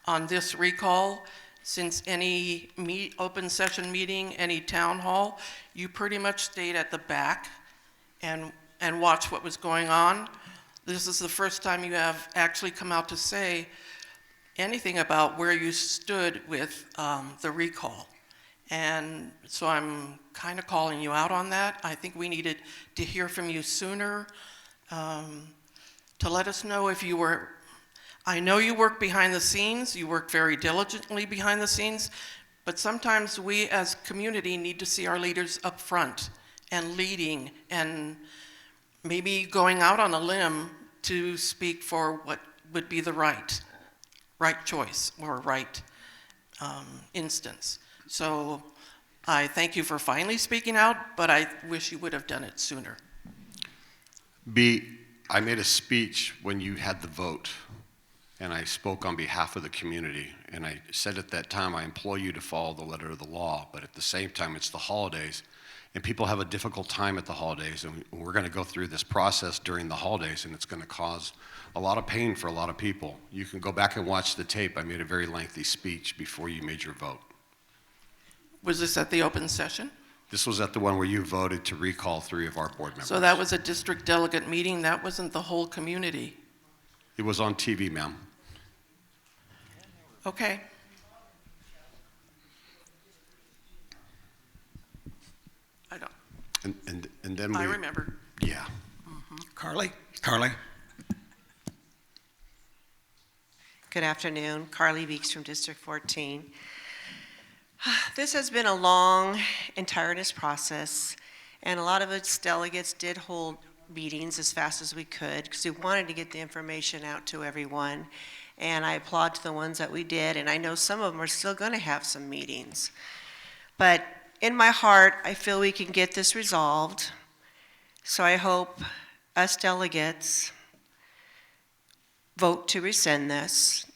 on this recall since any open session meeting, any town hall. You pretty much stayed at the back and watched what was going on. This is the first time you have actually come out to say anything about where you stood with the recall. And so I'm kind of calling you out on that. I think we needed to hear from you sooner to let us know if you were, I know you work behind the scenes, you work very diligently behind the scenes, but sometimes we as community need to see our leaders up front and leading and maybe going out on a limb to speak for what would be the right choice or right instance. So I thank you for finally speaking out, but I wish you would have done it sooner. B, I made a speech when you had the vote, and I spoke on behalf of the community, and I said at that time, I implore you to follow the letter of the law, but at the same time, it's the holidays, and people have a difficult time at the holidays, and we're going to go through this process during the holidays, and it's going to cause a lot of pain for a lot of people. You can go back and watch the tape. I made a very lengthy speech before you made your vote. Was this at the open session? This was at the one where you voted to recall 3 of our board members. So that was a district delegate meeting, that wasn't the whole community. It was on TV, ma'am. Okay. I don't. And then we. I remember. Yeah. Carly? Good afternoon. Carly Beeks from District 14. This has been a long and tiredness process, and a lot of its delegates did hold meetings as fast as we could because we wanted to get the information out to everyone, and I applaud to the ones that we did, and I know some of them are still going to have some meetings. But in my heart, I feel we can get this resolved, so I hope us delegates vote to rescind this,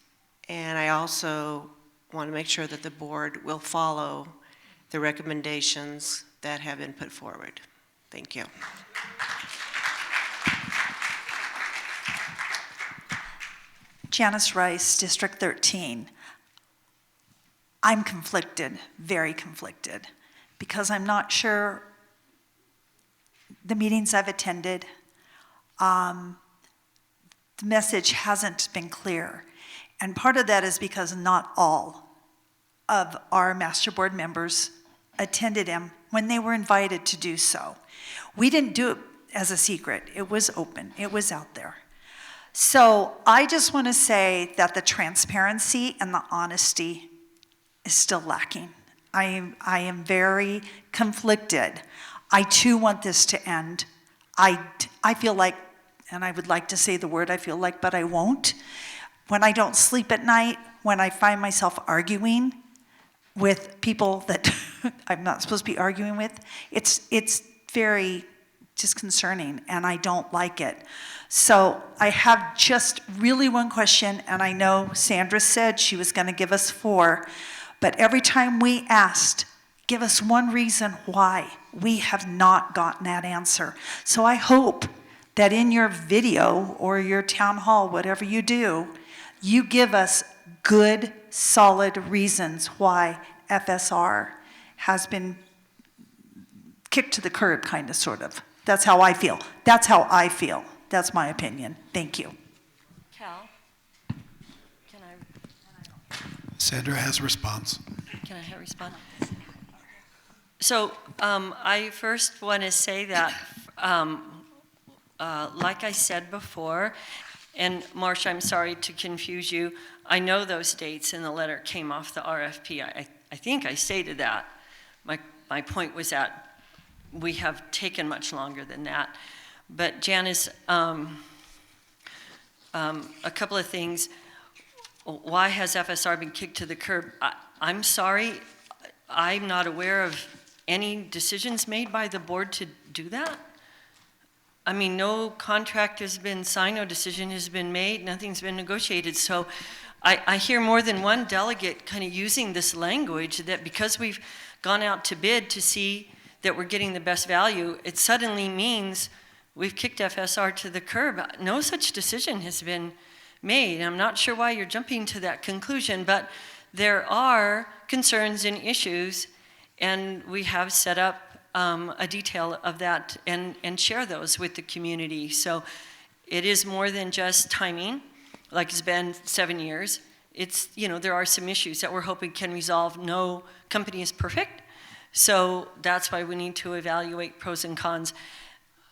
and I also want to make sure that the board will follow the recommendations that have been put forward. Thank you. Janice Rice, District 13. I'm conflicted, very conflicted, because I'm not sure the meetings I've attended, the message hasn't been clear. And part of that is because not all of our master board members attended them when they were invited to do so. We didn't do it as a secret. It was open. It was out there. So I just want to say that the transparency and the honesty is still lacking. I am very conflicted. I too want this to end. I feel like, and I would like to say the word I feel like, but I won't. When I don't sleep at night, when I find myself arguing with people that I'm not supposed to be arguing with, it's very disconcerting, and I don't like it. So I have just really one question, and I know Sandra said she was going to give us 4, but every time we asked, give us one reason why, we have not gotten that answer. So I hope that in your video or your town hall, whatever you do, you give us good, solid reasons why FSR has been kicked to the curb, kind of, sort of. That's how I feel. That's how I feel. That's my opinion. Thank you. Cal, can I? Sandra has a response. Can I have a response? So I first want to say that, like I said before, and Marcia, I'm sorry to confuse you, I know those dates in the letter came off the RFP. I think I stated that. My point was that we have taken much longer than that. But Janice, a couple of things. Why has FSR been kicked to the curb? I'm sorry, I'm not aware of any decisions made by the board to do that. I mean, no contract has been signed, no decision has been made, nothing's been negotiated. So I hear more than one delegate kind of using this language that because we've gone out to bid to see that we're getting the best value, it suddenly means we've kicked FSR to the curb. No such decision has been made. I'm not sure why you're jumping to that conclusion, but there are concerns and issues, and we have set up a detail of that and share those with the community. So it is more than just timing, like it's been 7 years. It's, you know, there are some issues that we're hoping can resolve. No company is perfect, so that's why we need to evaluate pros and cons.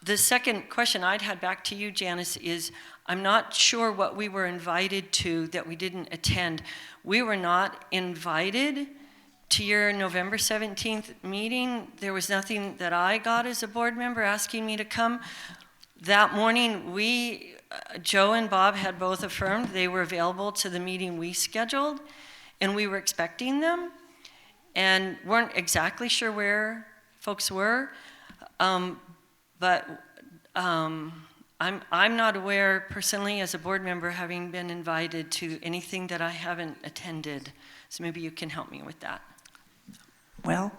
The second question I'd had back to you, Janice, is I'm not sure what we were invited to that we didn't attend. We were not invited to your November 17th meeting. There was nothing that I got as a board member asking me to come. That morning, Joe and Bob had both affirmed they were available to the meeting we scheduled, and we were expecting them, and weren't exactly sure where folks were. But I'm not aware personally as a board member having been invited to anything that I haven't attended. So maybe you can help me with that. Well,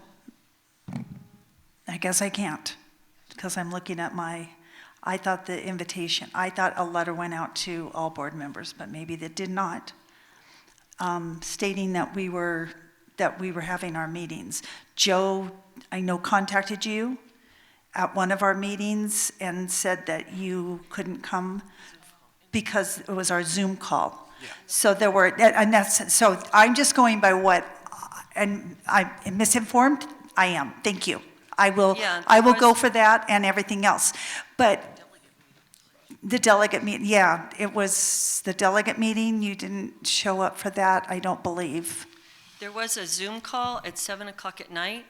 I guess I can't, because I'm looking at I thought a letter went out to all board members, but maybe that did not, stating that we were having our meetings. Joe, I know, contacted you at one of our meetings and said that you couldn't come because it was our Zoom call. Yeah. So there were, so I'm just going by what, and I'm misinformed. I am. Thank you. I will go for that and everything else. But the delegate meeting, yeah, it was the delegate meeting. You didn't show up for that, I don't believe. There was a Zoom call at 7 o'clock at night,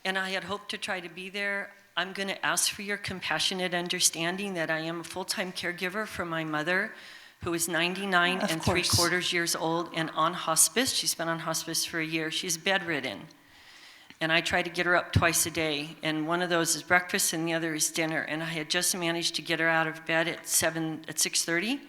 and I had hoped to try to be there. I'm going to ask for your compassionate understanding that I am a full-time caregiver for my mother, who is 99 and 3/4 years old and on hospice. She's been on hospice for a year. She's bedridden. And I try to get her up twice a day. And one of those is breakfast and the other is dinner. And I had just managed to get her out of bed at 6:30.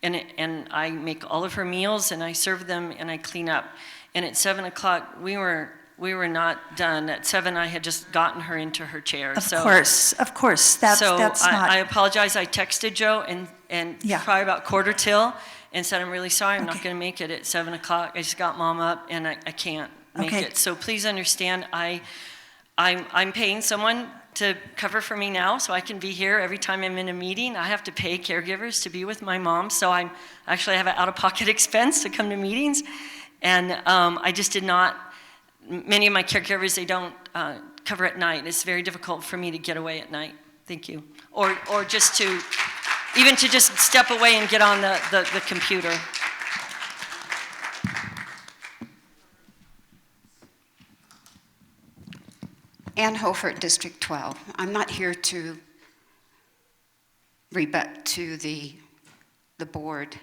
And I make all of her meals and I serve them and I clean up. And at 7 o'clock, we were not done. At 7, I had just gotten her into her chair. Of course. That's not. I apologize. I texted Joe and probably about 1:45 and said, I'm really sorry. I'm not going to make it at 7 o'clock. I just got Mom up and I can't make it. So please understand, I'm paying someone to cover for me now so I can be here every time I'm in a meeting. I have to pay caregivers to be with my mom. So I have an out-of-pocket expense to come to meetings. And I just did not. Many of my caregivers, they don't cover at night. It's very difficult for me to get away at night. Thank you. Or just to, even to just step away and get on the computer. Ann Hofert, District 12. I'm not here to rebut to the board.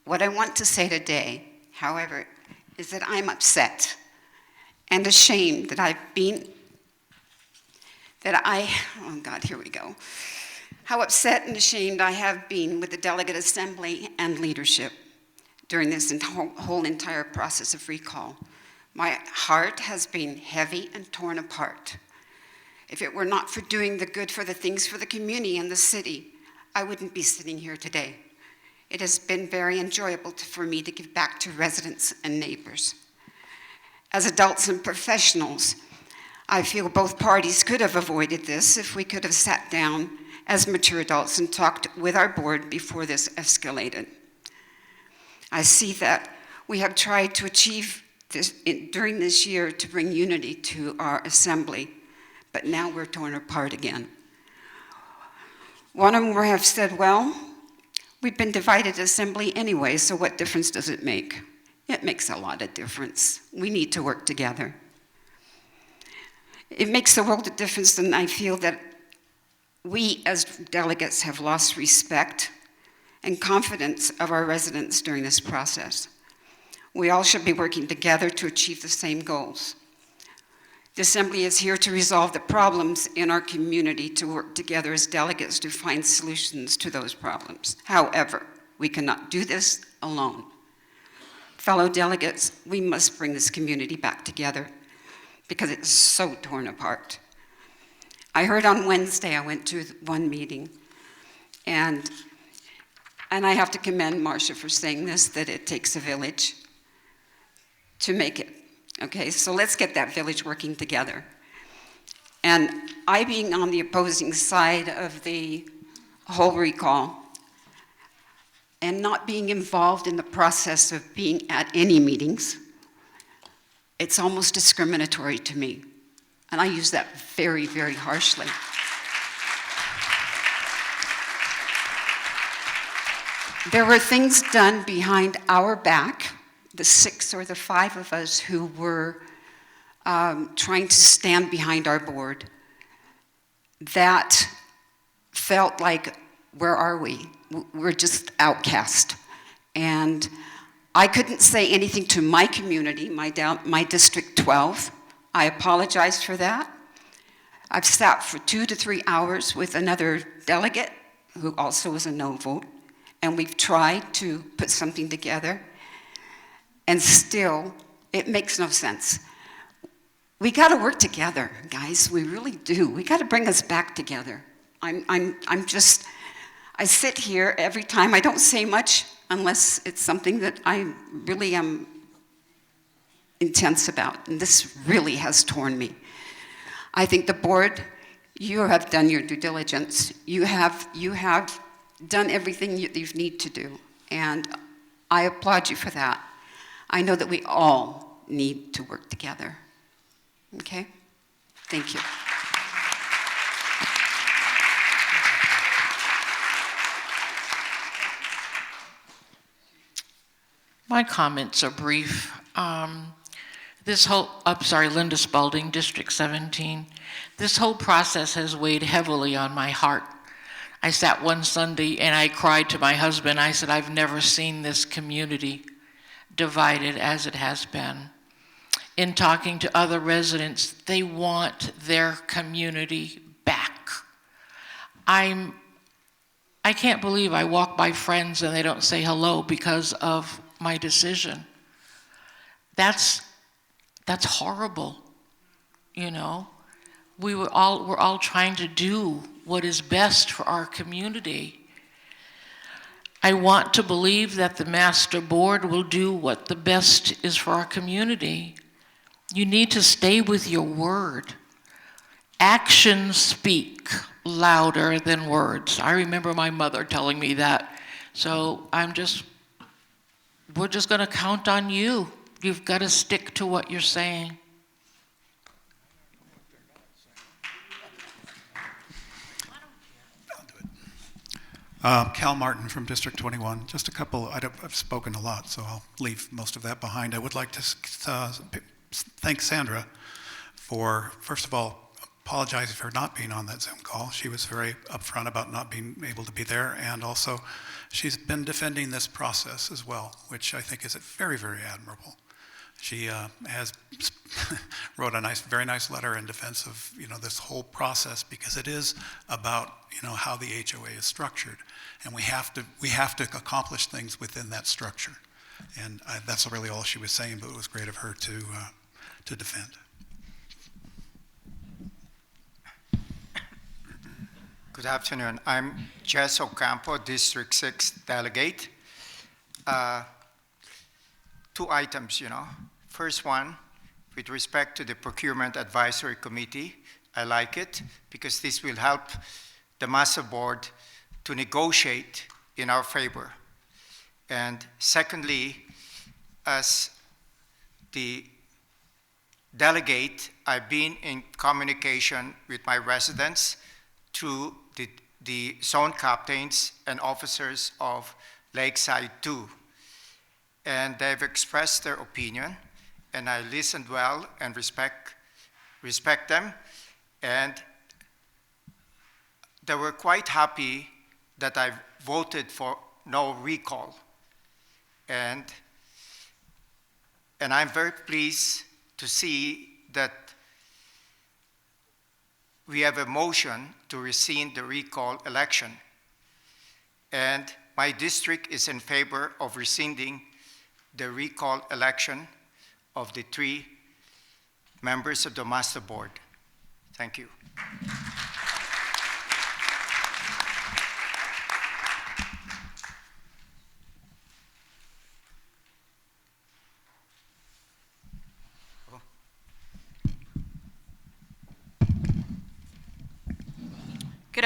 What I want to say today, however, is that I'm upset and ashamed that oh God, here we go. How upset and ashamed I have been with the Delegate Assembly and leadership during this whole entire process of recall. My heart has been heavy and torn apart. If it were not for doing the good for the things for the community and the city, I wouldn't be sitting here today. It has been very enjoyable for me to give back to residents and neighbors. As adults and professionals, I feel both parties could have avoided this if we could have sat down as mature adults and talked with our board before this escalated. I see that we have tried to achieve this during this year to bring unity to our assembly, but now we're torn apart again. One of them have said, well, we've been divided assembly anyway, so what difference does it make? It makes a lot of difference. We need to work together. It makes a world of difference, and I feel that we as delegates have lost respect and confidence of our residents during this process. We all should be working together to achieve the same goals. The Assembly is here to resolve the problems in our community, to work together as delegates to find solutions to those problems. However, we cannot do this alone. Fellow delegates, we must bring this community back together because it's so torn apart. I heard on Wednesday, I went to one meeting, and I have to commend Marcia for saying this, that it takes a village to make it. Okay, so let's get that village working together. And I, being on the opposing side of the whole recall, and not being involved in the process of being at any meetings, it's almost discriminatory to me. And I use that very, very harshly. There were things done behind our back, the 6 or the 5 of us who were trying to stand behind our board, that felt like, where are we? We're just outcast. And I couldn't say anything to my community, my District 12. I apologize for that. I've sat for 2 to 3 hours with another delegate who also was a no vote, and we've tried to put something together, and still, it makes no sense. We got to work together, guys. We really do. We got to bring us back together. I sit here every time. I don't say much unless it's something that I really am intense about, and this really has torn me. I think the board, you have done your due diligence. You have done everything you need to do, and I applaud you for that. I know that we all need to work together. Okay? Thank you. My comments are brief. Linda Spalding, District 17. This whole process has weighed heavily on my heart. I sat one Sunday and I cried to my husband. I said, I've never seen this community divided as it has been. In talking to other residents, they want their community back. I can't believe I walk by friends and they don't say hello because of my decision. That's horrible, you know. We're all trying to do what is best for our community. I want to believe that the master board will do what the best is for our community. You need to stay with your word. Actions speak louder than words. I remember my mother telling me that. So we're just going to count on you. You've got to stick to what you're saying. Cal Martin from District 21. Just a couple, I've spoken a lot, so I'll leave most of that behind. I would like to thank Sandra for, first of all, apologizing for not being on that Zoom call. She was very upfront about not being able to be there, and also she's been defending this process as well, which I think is very, very admirable. She has wrote a very nice letter in defense of this whole process, because it is about how the HOA is structured, and we have to accomplish things within that structure. And that's really all she was saying, but it was great of her to defend. Good afternoon. I'm Jess Ocampo, District 6 Delegate. 2 items, First one, with respect to the Procurement Advisory Committee, I like it because this will help the Master Board to negotiate in our favor. And secondly, as the delegate, I've been in communication with my residents through the zone captains and officers of Lakeside 2. And they've expressed their opinion, and I listened well and respect them. And they were quite happy that I voted for no recall. And I'm very pleased to see that we have a motion to rescind the recall election. And my district is in favor of rescinding the recall election of the 3 members of the Master Board. Thank you.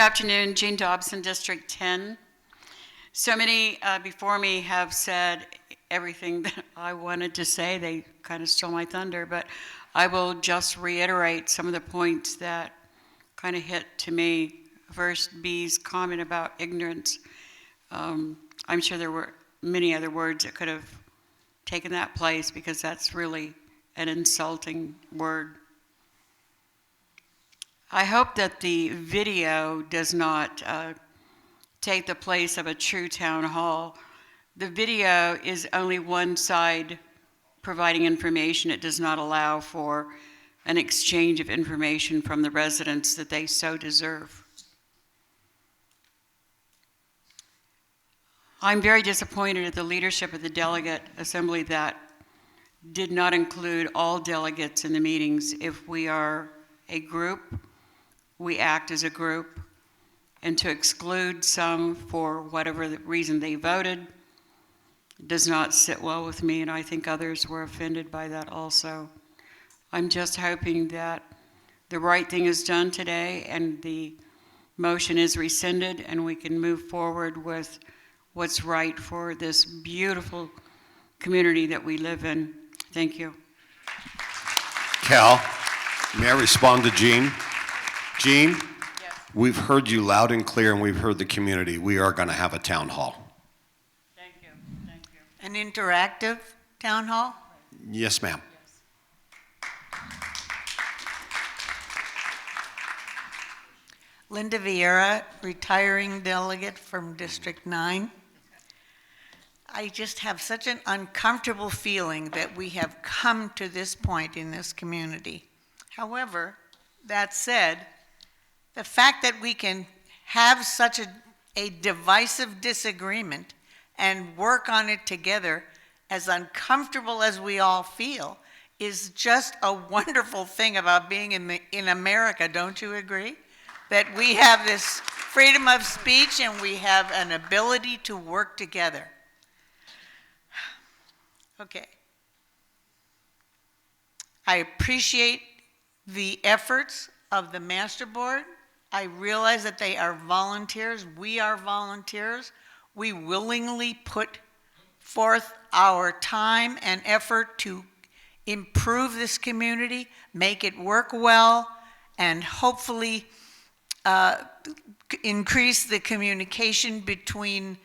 afternoon, Jean Dobson, District 10. So many before me have said everything that I wanted to say. They kind of stole my thunder, but I will just reiterate some of the points that kind of hit to me. First, B's comment about ignorance. I'm sure there were many other words that could have taken that place because that's really an insulting word. I hope that the video does not take the place of a true town hall. The video is only one side providing information. It does not allow for an exchange of information from the residents that they so deserve. I'm very disappointed at the leadership of the delegate assembly that did not include all delegates in the meetings. If we are a group, we act as a group, and to exclude some for whatever the reason they voted does not sit well with me, and I think others were offended by that also. I'm just hoping that the right thing is done today and the motion is rescinded and we can move forward with what's right for this beautiful community that we live in. Thank you. Cal, may I respond to Jean? Jean, we've heard you loud and clear, and we've heard the community. We are going to have a town hall. Thank you. Thank you. An interactive town hall? Yes, ma'am. Linda Vieira, retiring delegate from District 9. I just have such an uncomfortable feeling that we have come to this point in this community. However, that said, the fact that we can have such a divisive disagreement and work on it together, as uncomfortable as we all feel, is just a wonderful thing about being in America, don't you agree? That we have this freedom of speech and we have an ability to work together. Okay. I appreciate the efforts of the master board. I realize that they are volunteers. We are volunteers. We willingly put forth our time and effort to improve this community, make it work well, and hopefully increase the communication between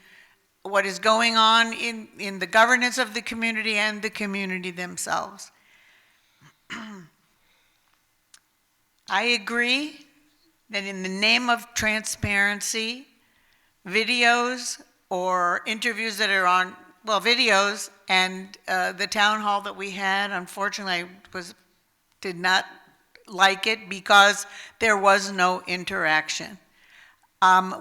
what is going on in the governance of the community and the community themselves. I agree that in the name of transparency, videos or interviews that are on, well, videos and the town hall that we had, unfortunately, did not like it because there was no interaction.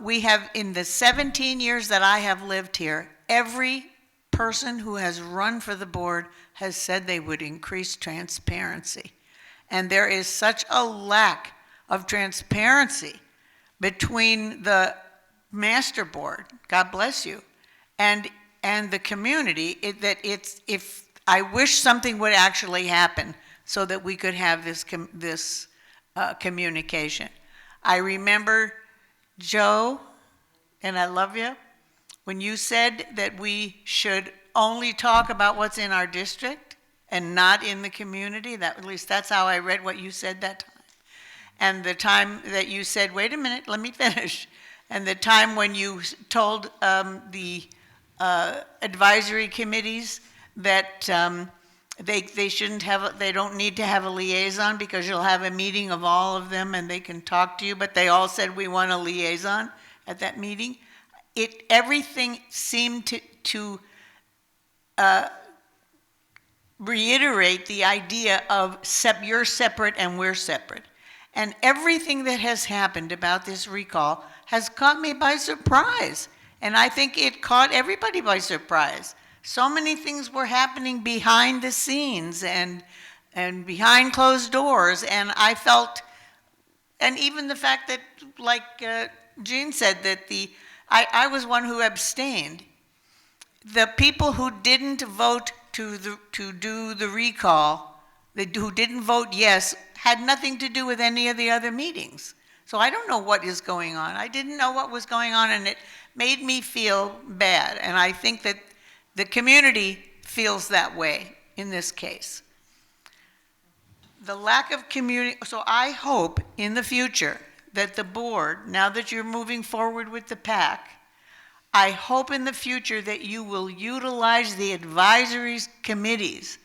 We have, in the 17 years that I have lived here, every person who has run for the board has said they would increase transparency. And there is such a lack of transparency between the master board, God bless you, and the community, I wish something would actually happen so that we could have this communication. I remember, Joe, and I love you, when you said that we should only talk about what's in our district and not in the community, at least that's how I read what you said that time. And the time that you said, wait a minute, let me finish. And the time when you told the advisory committees that they don't need to have a liaison because you'll have a meeting of all of them and they can talk to you, but they all said we want a liaison at that meeting. Everything seemed to reiterate the idea of you're separate and we're separate. And everything that has happened about this recall has caught me by surprise. And I think it caught everybody by surprise. So many things were happening behind the scenes and behind closed doors. And I felt, and even the fact that, like Jean said, that I was one who abstained. The people who didn't vote to do the recall, who didn't vote yes, had nothing to do with any of the other meetings. So So I don't know what is going on. I didn't know what was going on, and it made me feel bad. And I think that the community feels that way in this case. The lack of community, so I hope in the future that the board, now that you're moving forward with the PAC, I hope in the future that you will utilize the advisory committees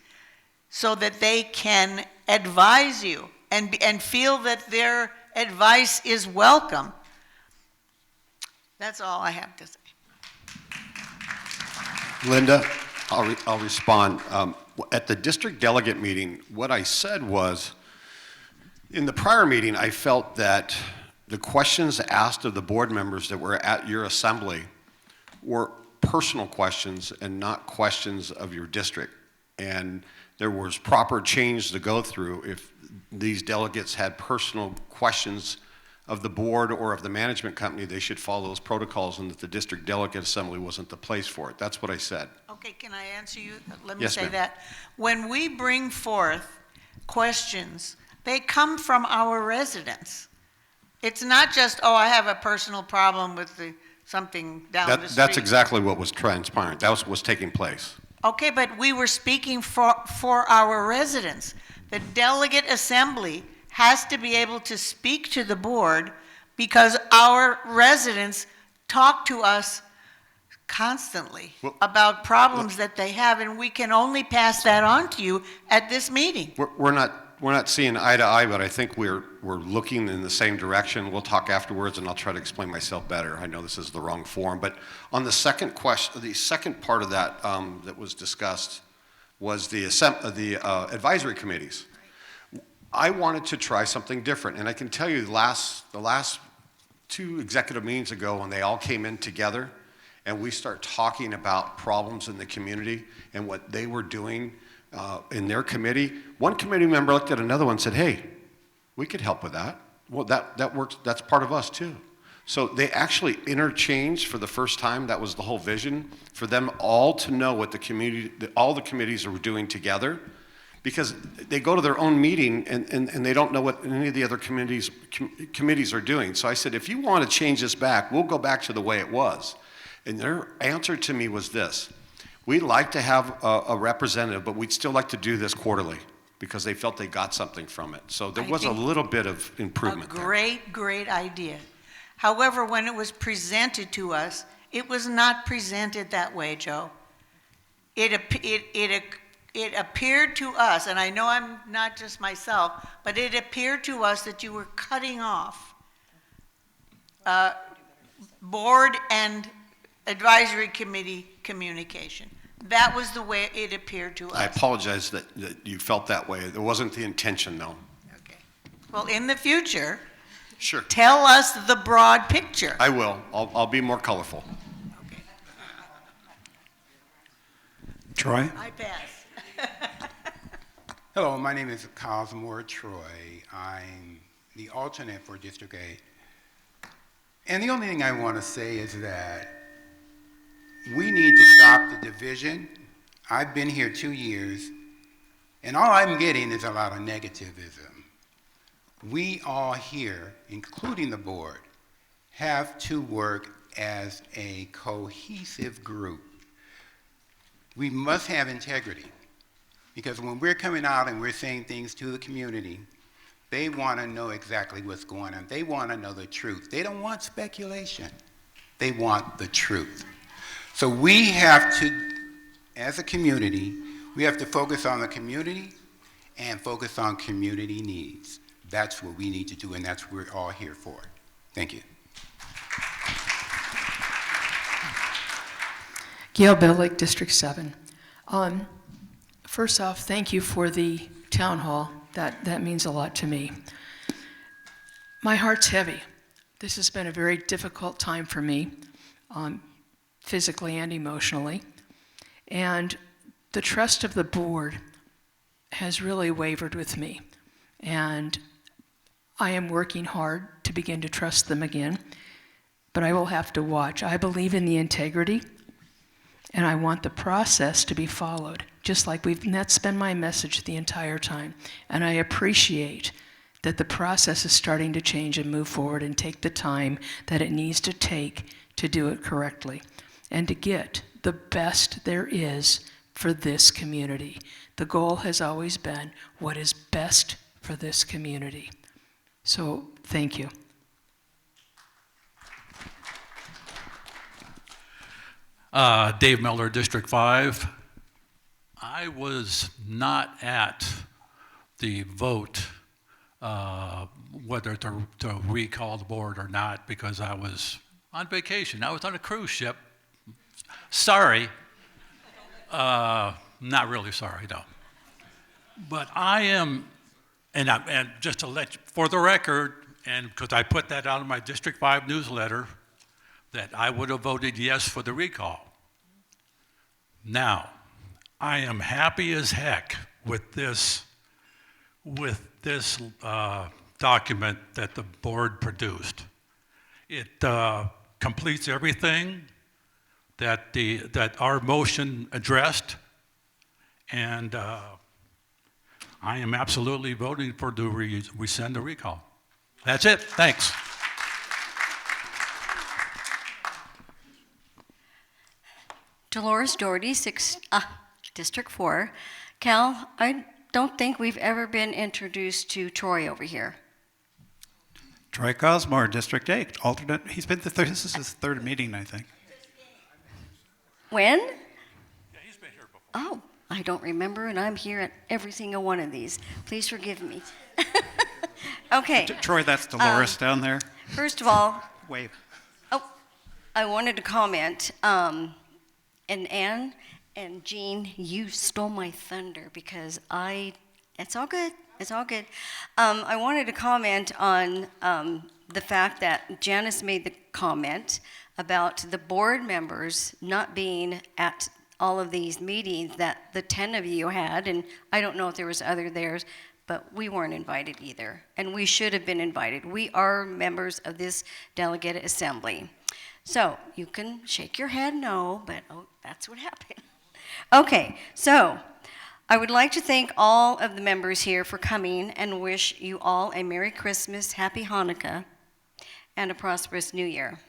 so that they can advise you and feel that their advice is welcome. That's all I have to say. Linda, I'll respond. At the district delegate meeting, what I said was, in the prior meeting, I felt that the questions asked of the board members that were at your assembly were personal questions and not questions of your district. And there was proper change to go through if these delegates had personal questions of the board or of the management company. They should follow those protocols, and that the district delegate assembly wasn't the place for it. That's what I said. Okay, can I answer you? Let me Yes, say ma'am. that. When we bring forth questions, they come from our residents. It's not just, oh, I have a personal problem with something down the street. That's exactly what was transpiring. That was taking place. Okay, but we were speaking for our residents. The delegate assembly has to be able to speak to the board because our residents talk to us constantly about problems that they have, and we can only pass that on to you at this meeting. We're not seeing eye to eye, but I think we're looking in the same direction. We'll talk afterwards, and I'll try to explain myself better. I know this is the wrong forum, but on the second question, the second part of that that was discussed was the advisory committees. I wanted to try something different, and I can tell you the last 2 executive meetings ago, when they all came in together, and we start talking about problems in the community and what they were doing in their committee, one committee member looked at another one and said, hey, we could help with that. Well, that works, that's part of us too. So they actually interchanged for the first time. That was the whole vision, for them all to know what all the committees are doing together, because they go to their own meeting and they don't know what any of the other committees are doing. So I said, if you want to change this back, we'll go back to the way it was. And their answer to me was this: we'd like to have a representative, but we'd still like to do this quarterly, because they felt they got something from it. So there was a little bit of improvement there. Great idea. However, when it was presented to us, it was not presented that way, Joe. It appeared to us, and I know I'm not just myself, but it appeared to us that you were cutting off board and advisory committee communication. That was the way it appeared to us. I apologize that you felt that way. It wasn't the intention, though. Well, in the future, sure, tell us the broad picture. I will. I'll be more colorful. Troy? I pass. Hello, my name is Cosmore Troy. I'm the alternate for District 8. And the only thing I want to say is that we need to stop the division. I've been here 2 years, and all I'm getting is a lot of negativism. We all here, including the board, have to work as a cohesive group. We must have integrity, because when we're coming out and we're saying things to the community, they want to know exactly what's going on. They want to know the truth. They don't want speculation. They want the truth. So we have to, as a community, we have to focus on the community and focus on community needs. That's what we need to do, and that's what we're all here for. Thank you. Gail Bellick, District 7. First off, thank you for the town hall. That means a lot to me. My heart's heavy. This has been a very difficult time for me, physically and emotionally. And the trust of the board has really wavered with me. And I am working hard to begin to trust them again, but I will have to watch. I believe in the integrity, and I want the process to be followed, just like and that's been my message the entire time. And I appreciate that the process is starting to change and move forward and take the time that it needs to take to do it correctly and to get the best there is for this community. The goal has always been what is best for this community. So thank you. Dave Miller, District 5. I was not at the vote whether to recall the board or not because I was on vacation. I was on a cruise ship. Sorry. Not really sorry, no. But I am, and just to let you, for the record, and because I put that out in my District 5 newsletter, that I would have voted yes for the recall. Now, I am happy as heck with this document that the board produced. It completes everything that our motion addressed, and I am absolutely voting for the rescind the recall. That's it. Thanks. Dolores Doherty, District 4. Cal, I don't think we've ever been introduced to Troy over here. Troy Cosmore, District 8, alternate. He's been this is his third meeting, I think. When? Yeah, he's been here before. Oh, I don't remember, and I'm here at every single one of these. Please forgive me. Okay. Troy, that's Dolores down there. First of all, Wave. Oh, I wanted to comment, and Ann and Jean, you stole my thunder because it's all good. It's all good. I wanted to comment on the fact that Janice made the comment about the board members not being at all of these meetings that the 10 of you had, and I don't know if there was other theirs, but we weren't invited either, and we should have been invited. We are members of this delegate assembly. So you can shake your head no, but oh, that's what happened. Okay, so I would like to thank all of the members here for coming and wish you all a Merry Christmas, Happy Hanukkah, and a prosperous New Year.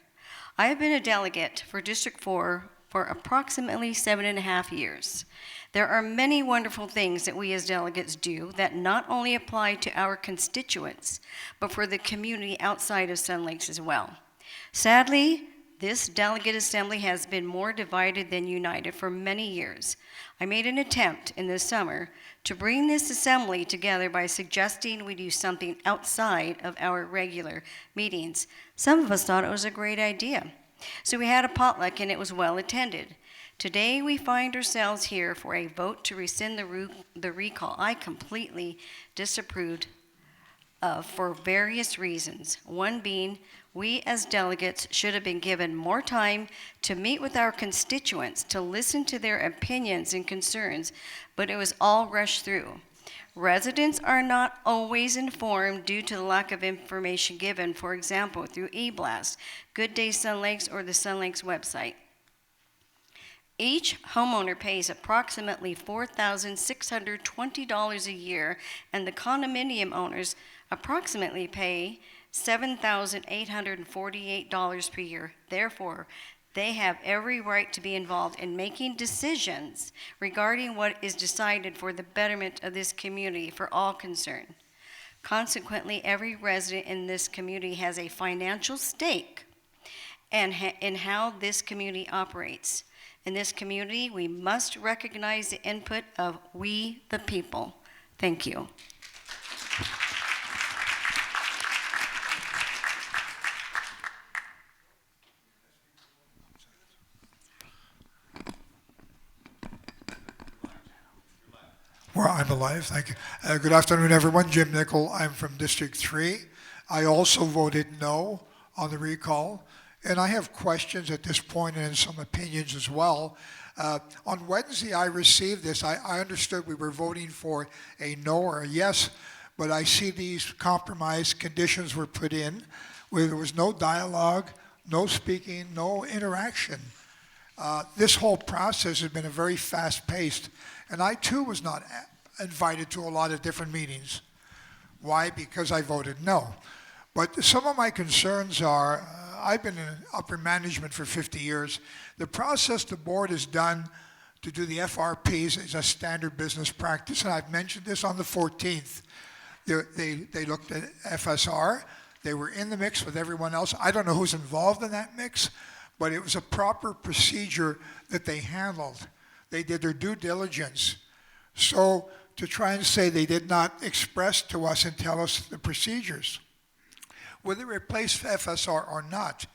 I have been a delegate for District 4 for approximately 7.5 years. There are many wonderful things that we as delegates do that not only apply to our constituents, but for the community outside of Sun Lakes as well. Sadly, this delegate assembly has been more divided than united for many years. I made an attempt in the summer to bring this assembly together by suggesting we do something outside of our regular meetings. Some of us thought it was a great idea. So we had a potluck and it was well attended. Today we find ourselves here for a vote to rescind the recall. I completely disapproved of for various reasons. One being, we as delegates should have been given more time to meet with our constituents, to listen to their opinions and concerns, but it was all rushed through. Residents are not always informed due to the lack of information given, for example, through eBlast, Good Day Sun Lakes, or the Sun Lakes website. Each homeowner pays approximately $4,620 a year, and the condominium owners approximately pay $7,848 per year. Therefore, they have every right to be involved in making decisions regarding what is decided for the betterment of this community for all concerned. Consequently, every resident in this community has a financial stake in how this community operates. In this community, we must recognize the input of we, the people. Thank you. Well, I'm alive, thank you. Good afternoon, everyone. Jim Nickel, I'm from District 3. I also voted no on the recall, and I have questions at this point and some opinions as well. On Wednesday, I received this. I understood we were voting for a no or a yes, but I see these compromise conditions were put in where there was no dialogue, no speaking, no interaction. This whole process has been a very fast-paced, and I too was not invited to a lot of different meetings. Why? Because I voted no. But some of my concerns are, I've been in upper management for 50 years. The process the board has done to do the FRPs is a standard business practice, and I've mentioned this on the 14th. They looked at FSR. They were in the mix with everyone else. I don't know who's involved in that mix, but it was a proper procedure that they handled. They did their due diligence. So to try and say they did not express to us and tell us the procedures, whether they replace FSR or not,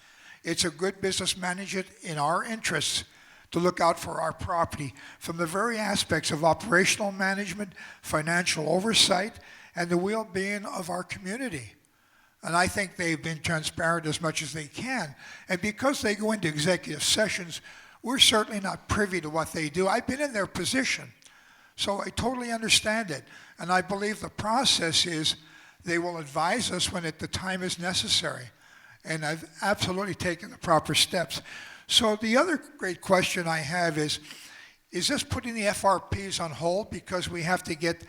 it's a good business management in our interests to look out for our property from the very aspects of operational management, financial oversight, and the well-being of our community. And I think they've been transparent as much as they can. And because they go into executive sessions, we're certainly not privy to what they do. I've been in their position, so I totally understand it. And I believe the process is they will advise us when the time is necessary. And I've absolutely taken the proper steps. So the other great question I have is this putting the FRPs on hold because we have to get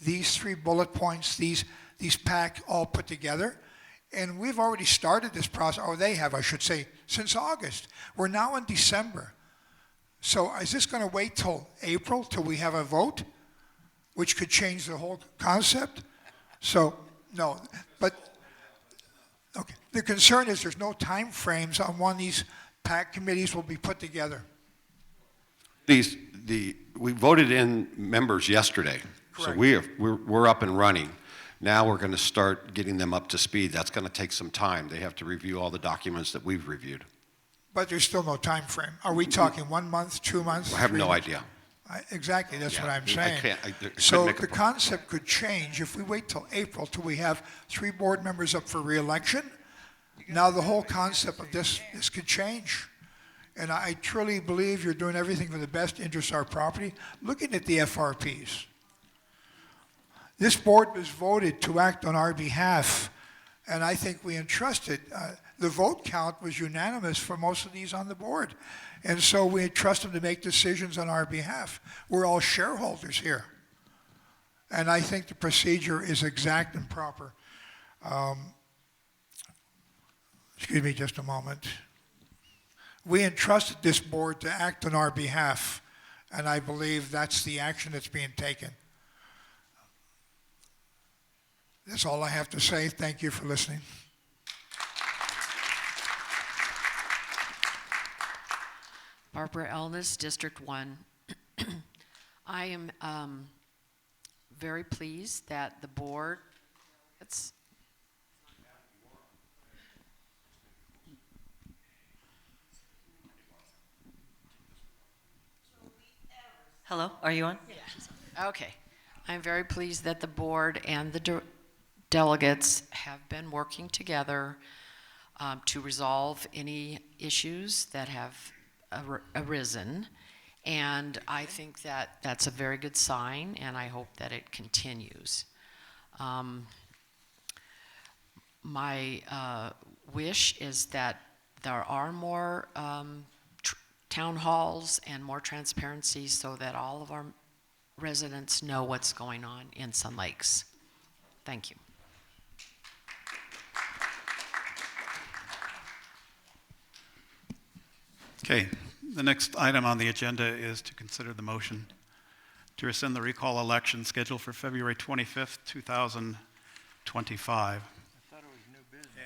these 3 bullet points, these PAC all put together? And we've already started this process, or they have, I should say, since August. We're now in December. So is this going to wait till April till we have a vote, which could change the whole concept? So, no. But, okay. The concern is there's no time frames on when these PAC committees will be put together. We voted in members yesterday. Correct. So we're up and running. Now we're going to start getting them up to speed. That's going to take some time. They have to review all the documents that we've reviewed. But there's still no time frame. Are we talking 1 month, 2 months? I have 3 no months? idea. Exactly, that's what I'm I saying. couldn't So make a the concept could change if we wait till April till we have 3 board members up for re-election. Now the whole concept of this could change. And I truly believe you're doing everything for the best interest of our property. Looking at the FRPs, this board was voted to act on our behalf, and I think we entrusted. The vote count was unanimous for most of these on the board, and so we entrust them to make decisions on our behalf. We're all shareholders here, and I think the procedure is exact and proper. Excuse me just a moment. We entrusted this board to act on our behalf, and I believe that's the action that's being taken. That's all I have to say. Thank you for listening. Barbara Ellis, District 1. I am very pleased that the board, Hello, are you on? Yeah. Okay. I'm very pleased that the board and the delegates have been working together to resolve any issues that have arisen. And I think that that's a very good sign, and I hope that it continues. My wish is that there are more town halls and more transparency so that all of our residents know what's going on in Sun Lakes. Thank you. Okay, the next item on the agenda is to consider the motion to rescind the recall election scheduled for February 25th, 2025.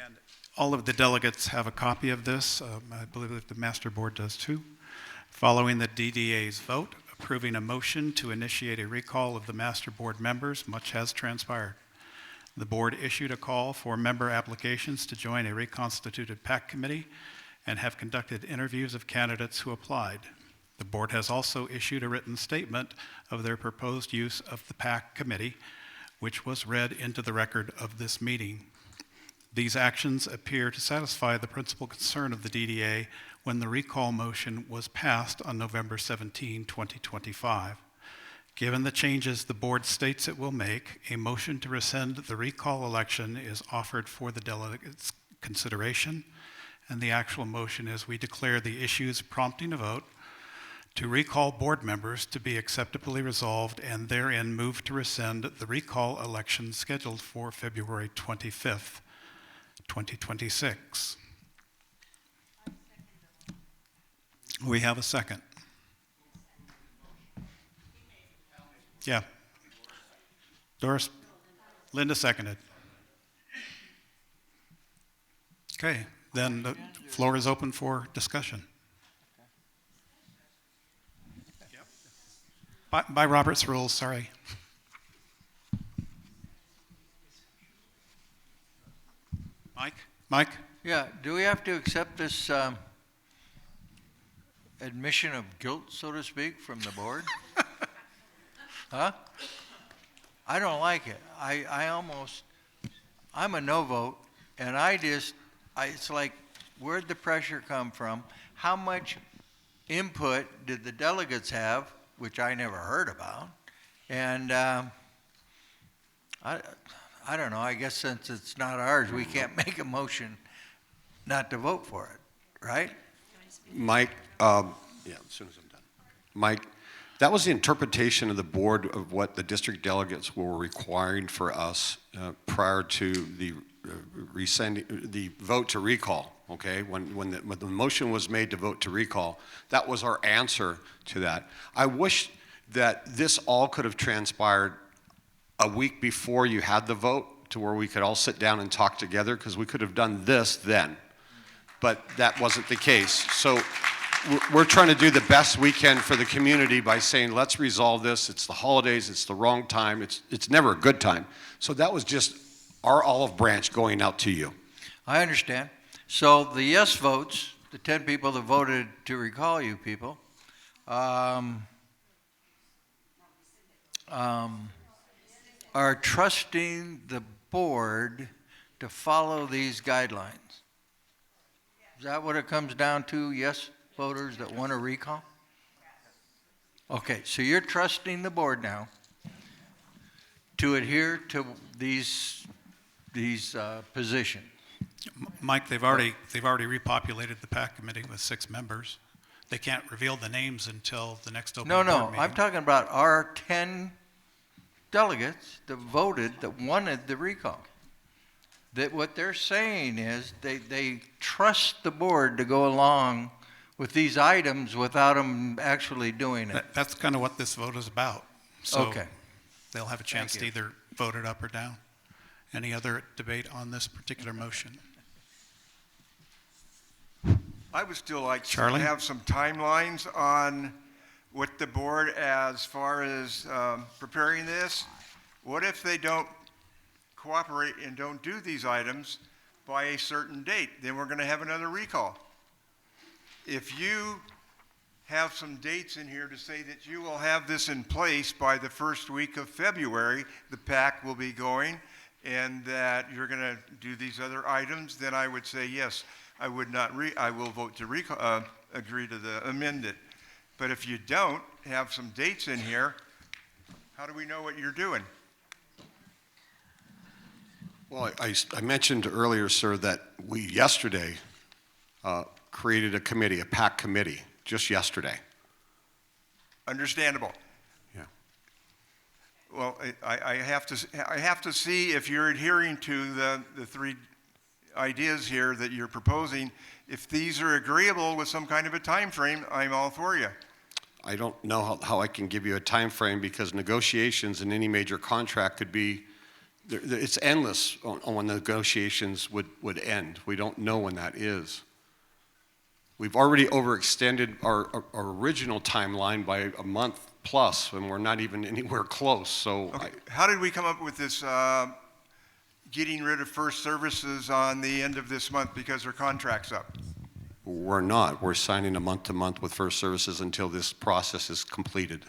And all of the delegates have a copy of this. I believe the Master Board does too. Following the DDA's vote, approving a motion to initiate a recall of the Master Board members, much has transpired. The board issued a call for member applications to join a reconstituted PAC committee and have conducted interviews of candidates who applied. The board has also issued a written statement of their proposed use of the PAC committee, which was read into the record of this meeting. These actions appear to satisfy the principal concern of the DDA when the recall motion was passed on November 17, 2025. Given the changes the board states it will make, a motion to rescind the recall election is offered for the delegates' consideration, and the actual motion is we declare the issues prompting a vote to recall board members to be acceptably resolved and therein move to rescind the recall election scheduled for February 25th, 2026. We have a second. Yeah. Doris, Linda seconded. Okay, then the floor is open for discussion. By Robert's rules, sorry. Mike? Yeah, do we have to accept this admission of guilt, so to speak, from the board? Huh? I don't like it. I'm a no vote, and it's like, where'd the pressure come from? How much input did the delegates have, which I never heard about? And I don't know, I guess since it's not ours, we can't make a motion not to vote for it, right? Mike, yeah, as soon as I'm done. Mike, that was the interpretation of the board of what the district delegates were requiring for us prior to the the vote to recall, okay? When the motion was made to vote to recall, that was our answer to that. I wish that this all could have transpired a week before you had the vote to where we could all sit down and talk together, because we could have done this then. But that wasn't the case. So we're trying to do the best we can for the community by saying, let's resolve this. It's the holidays, it's the wrong time, it's never a good time. So that was just our olive branch going out to you. I understand. So the yes votes, the 10 people that voted to recall you people, are trusting the board to follow these guidelines. Is that what it comes down to, yes voters that want to recall? Okay, so you're trusting the board now to adhere to these positions. Mike, they've already repopulated the PAC committee with 6 members. They can't reveal the names until the next open board meeting. I'm talking about our 10 delegates that voted, that wanted the recall. That what they're saying is they trust the board to go along with these items without them actually doing it. That's kind of what this vote is about. So okay. They'll have a chance to either vote it up or down. Any other debate on this particular motion? I would still like Charlie? to have some timelines on what the board, as far as preparing this. What if they don't cooperate and don't do these items by a certain date? Then we're going to have another recall. If you have some dates in here to say that you will have this in place by the first week of February, the PAC will be going, and that you're going to do these other items, then I would say yes. I will vote to agree to amend it. But if you don't have some dates in here, how do we know what you're doing? Well, I mentioned earlier, sir, that we yesterday created a committee, a PAC committee, just yesterday. Understandable. Yeah. Well, I have to see if you're adhering to the 3 ideas here that you're proposing. If these are agreeable with some kind of a time frame, I'm all for you. I don't know how I can give you a time frame, because negotiations in any major contract could be, it's endless on when the negotiations would end. We don't know when that is. We've already overextended our original timeline by a month plus, and we're not even anywhere close. So, okay. How did we come up with this getting rid of first services on the end of this month because their contract's up? We're not. We're signing a month-to-month with first services until this process is completed.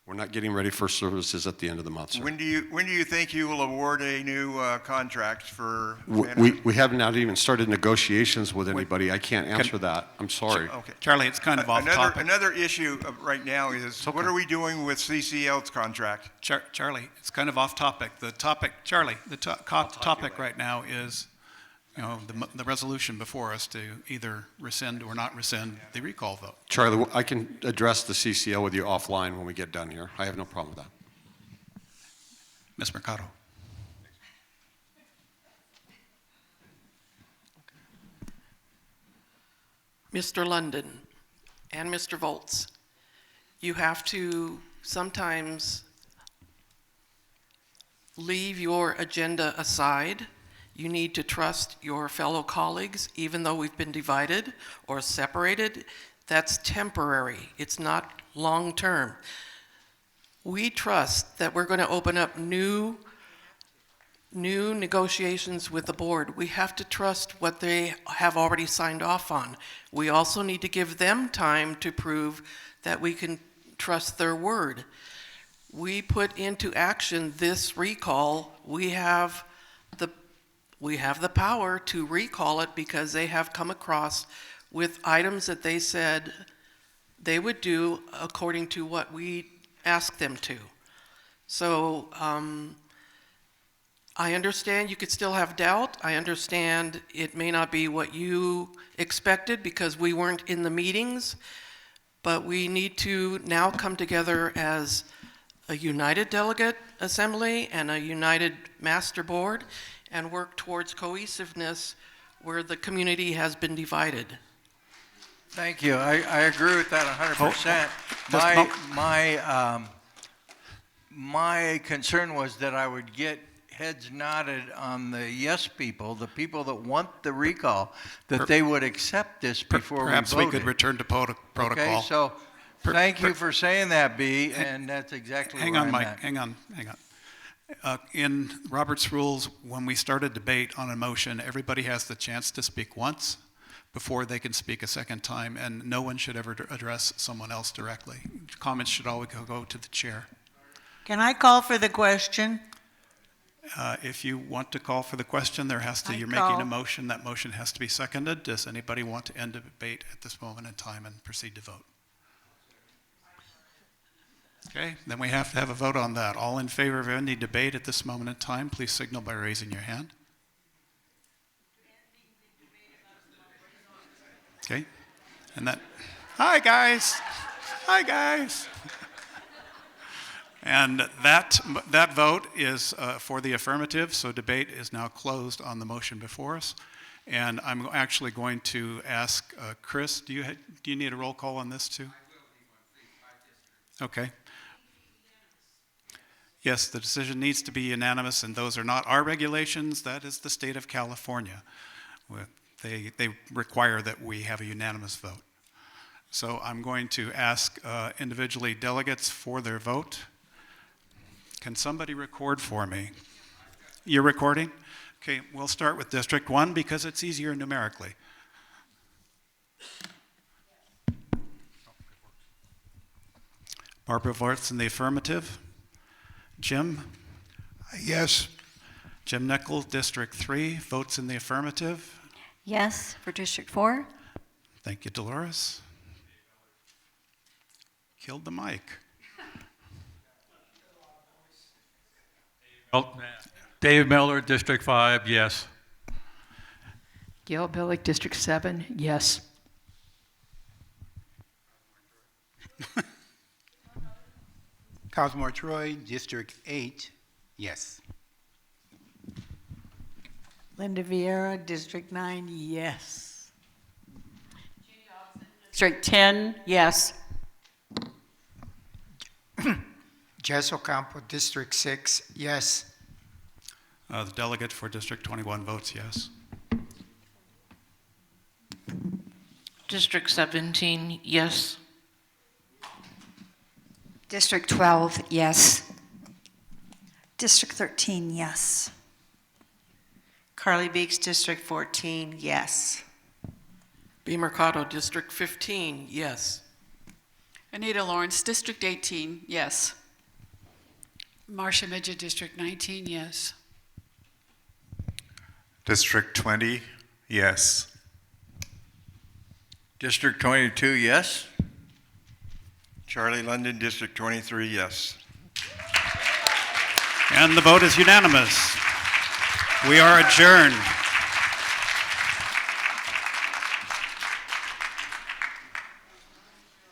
We're not getting ready for services at the end of the month, sir. When do you think you will award a new contract for? We have not even started negotiations with anybody. I can't answer that. I'm sorry. Okay. Charlie, it's kind of off topic. Another issue right now is what are we doing with CCL's contract? Charlie, it's kind of off topic. The topic, Charlie, the topic right now is the resolution before us to either rescind or not rescind the recall vote. Charlie, I can address the CCL with you offline when we get done here. I have no problem with that. Ms. Mercado. Mr. London and Mr. Volz, you have to sometimes leave your agenda aside. You need to trust your fellow colleagues, even though we've been divided or separated. That's temporary. It's not long-term. We trust that we're going to open up new negotiations with the board. We have to trust what they have already signed off on. We also need to give them time to prove that we can trust their word. We put into action this recall. We have the power to recall it because they have come across with items that they said they would do according to what we asked them to. So I understand you could still have doubt. I understand it may not be what you expected because we weren't in the meetings, but we need to now come together as a united delegate assembly and a united master board and work towards cohesiveness where the community has been divided. Thank you. I agree with that 100%. My concern was that I would get heads nodded on the yes people, the people that want the recall, that they would accept this before we voted. Perhaps we could return to protocol. Okay, so thank you for saying that, B, and that's exactly where I'm Mike, at. hang on. In Robert's rules, when we start a debate on a motion, everybody has the chance to speak once before they can speak a second time, and no one should ever address someone else directly. Comments should always go to the chair. Can I call for the question? If you want to call for the question, you're making a motion. That motion has to be seconded. Does anybody want to end the debate at this moment in time and proceed to vote? Okay, then we have to have a vote on that. All in favor of ending debate at this moment in time, please signal by raising your hand. Okay, and that, hi guys. And that vote is for the affirmative, so debate is now closed on the motion before us. And I'm actually going to ask Chris, do you need a roll call on this too? Okay. Yes, the decision needs to be unanimous, and those are not our regulations. That is the state of California. They require that we have a unanimous vote. So I'm going to ask individually delegates for their vote. Can somebody record for me? You're recording? Okay, we'll start with District 1 because it's easier numerically. Barbara votes in the affirmative. Jim? Yes. Jim Nichols, District 3, votes in the affirmative. Yes, for District 4. Thank you, Dolores. Killed the mic. Dave Miller, District 5, yes. Gail Billick, District 7, yes. Cosmore Troy, District 8, yes. Linda Vieira, District 9, yes. District 10, yes. Jess Ocampo, District 6, yes. The delegate for District 21 votes yes. District 17, yes. District 12, yes. District 13, yes. Carly Beeks, District 14, yes. B. Mercado, District 15, yes. Anita Lawrence, District 18, yes. Marcia Midget, District 19, yes. District 20, yes. District 22, yes. Charlie London, District 23, yes. And the vote is unanimous. We are adjourned.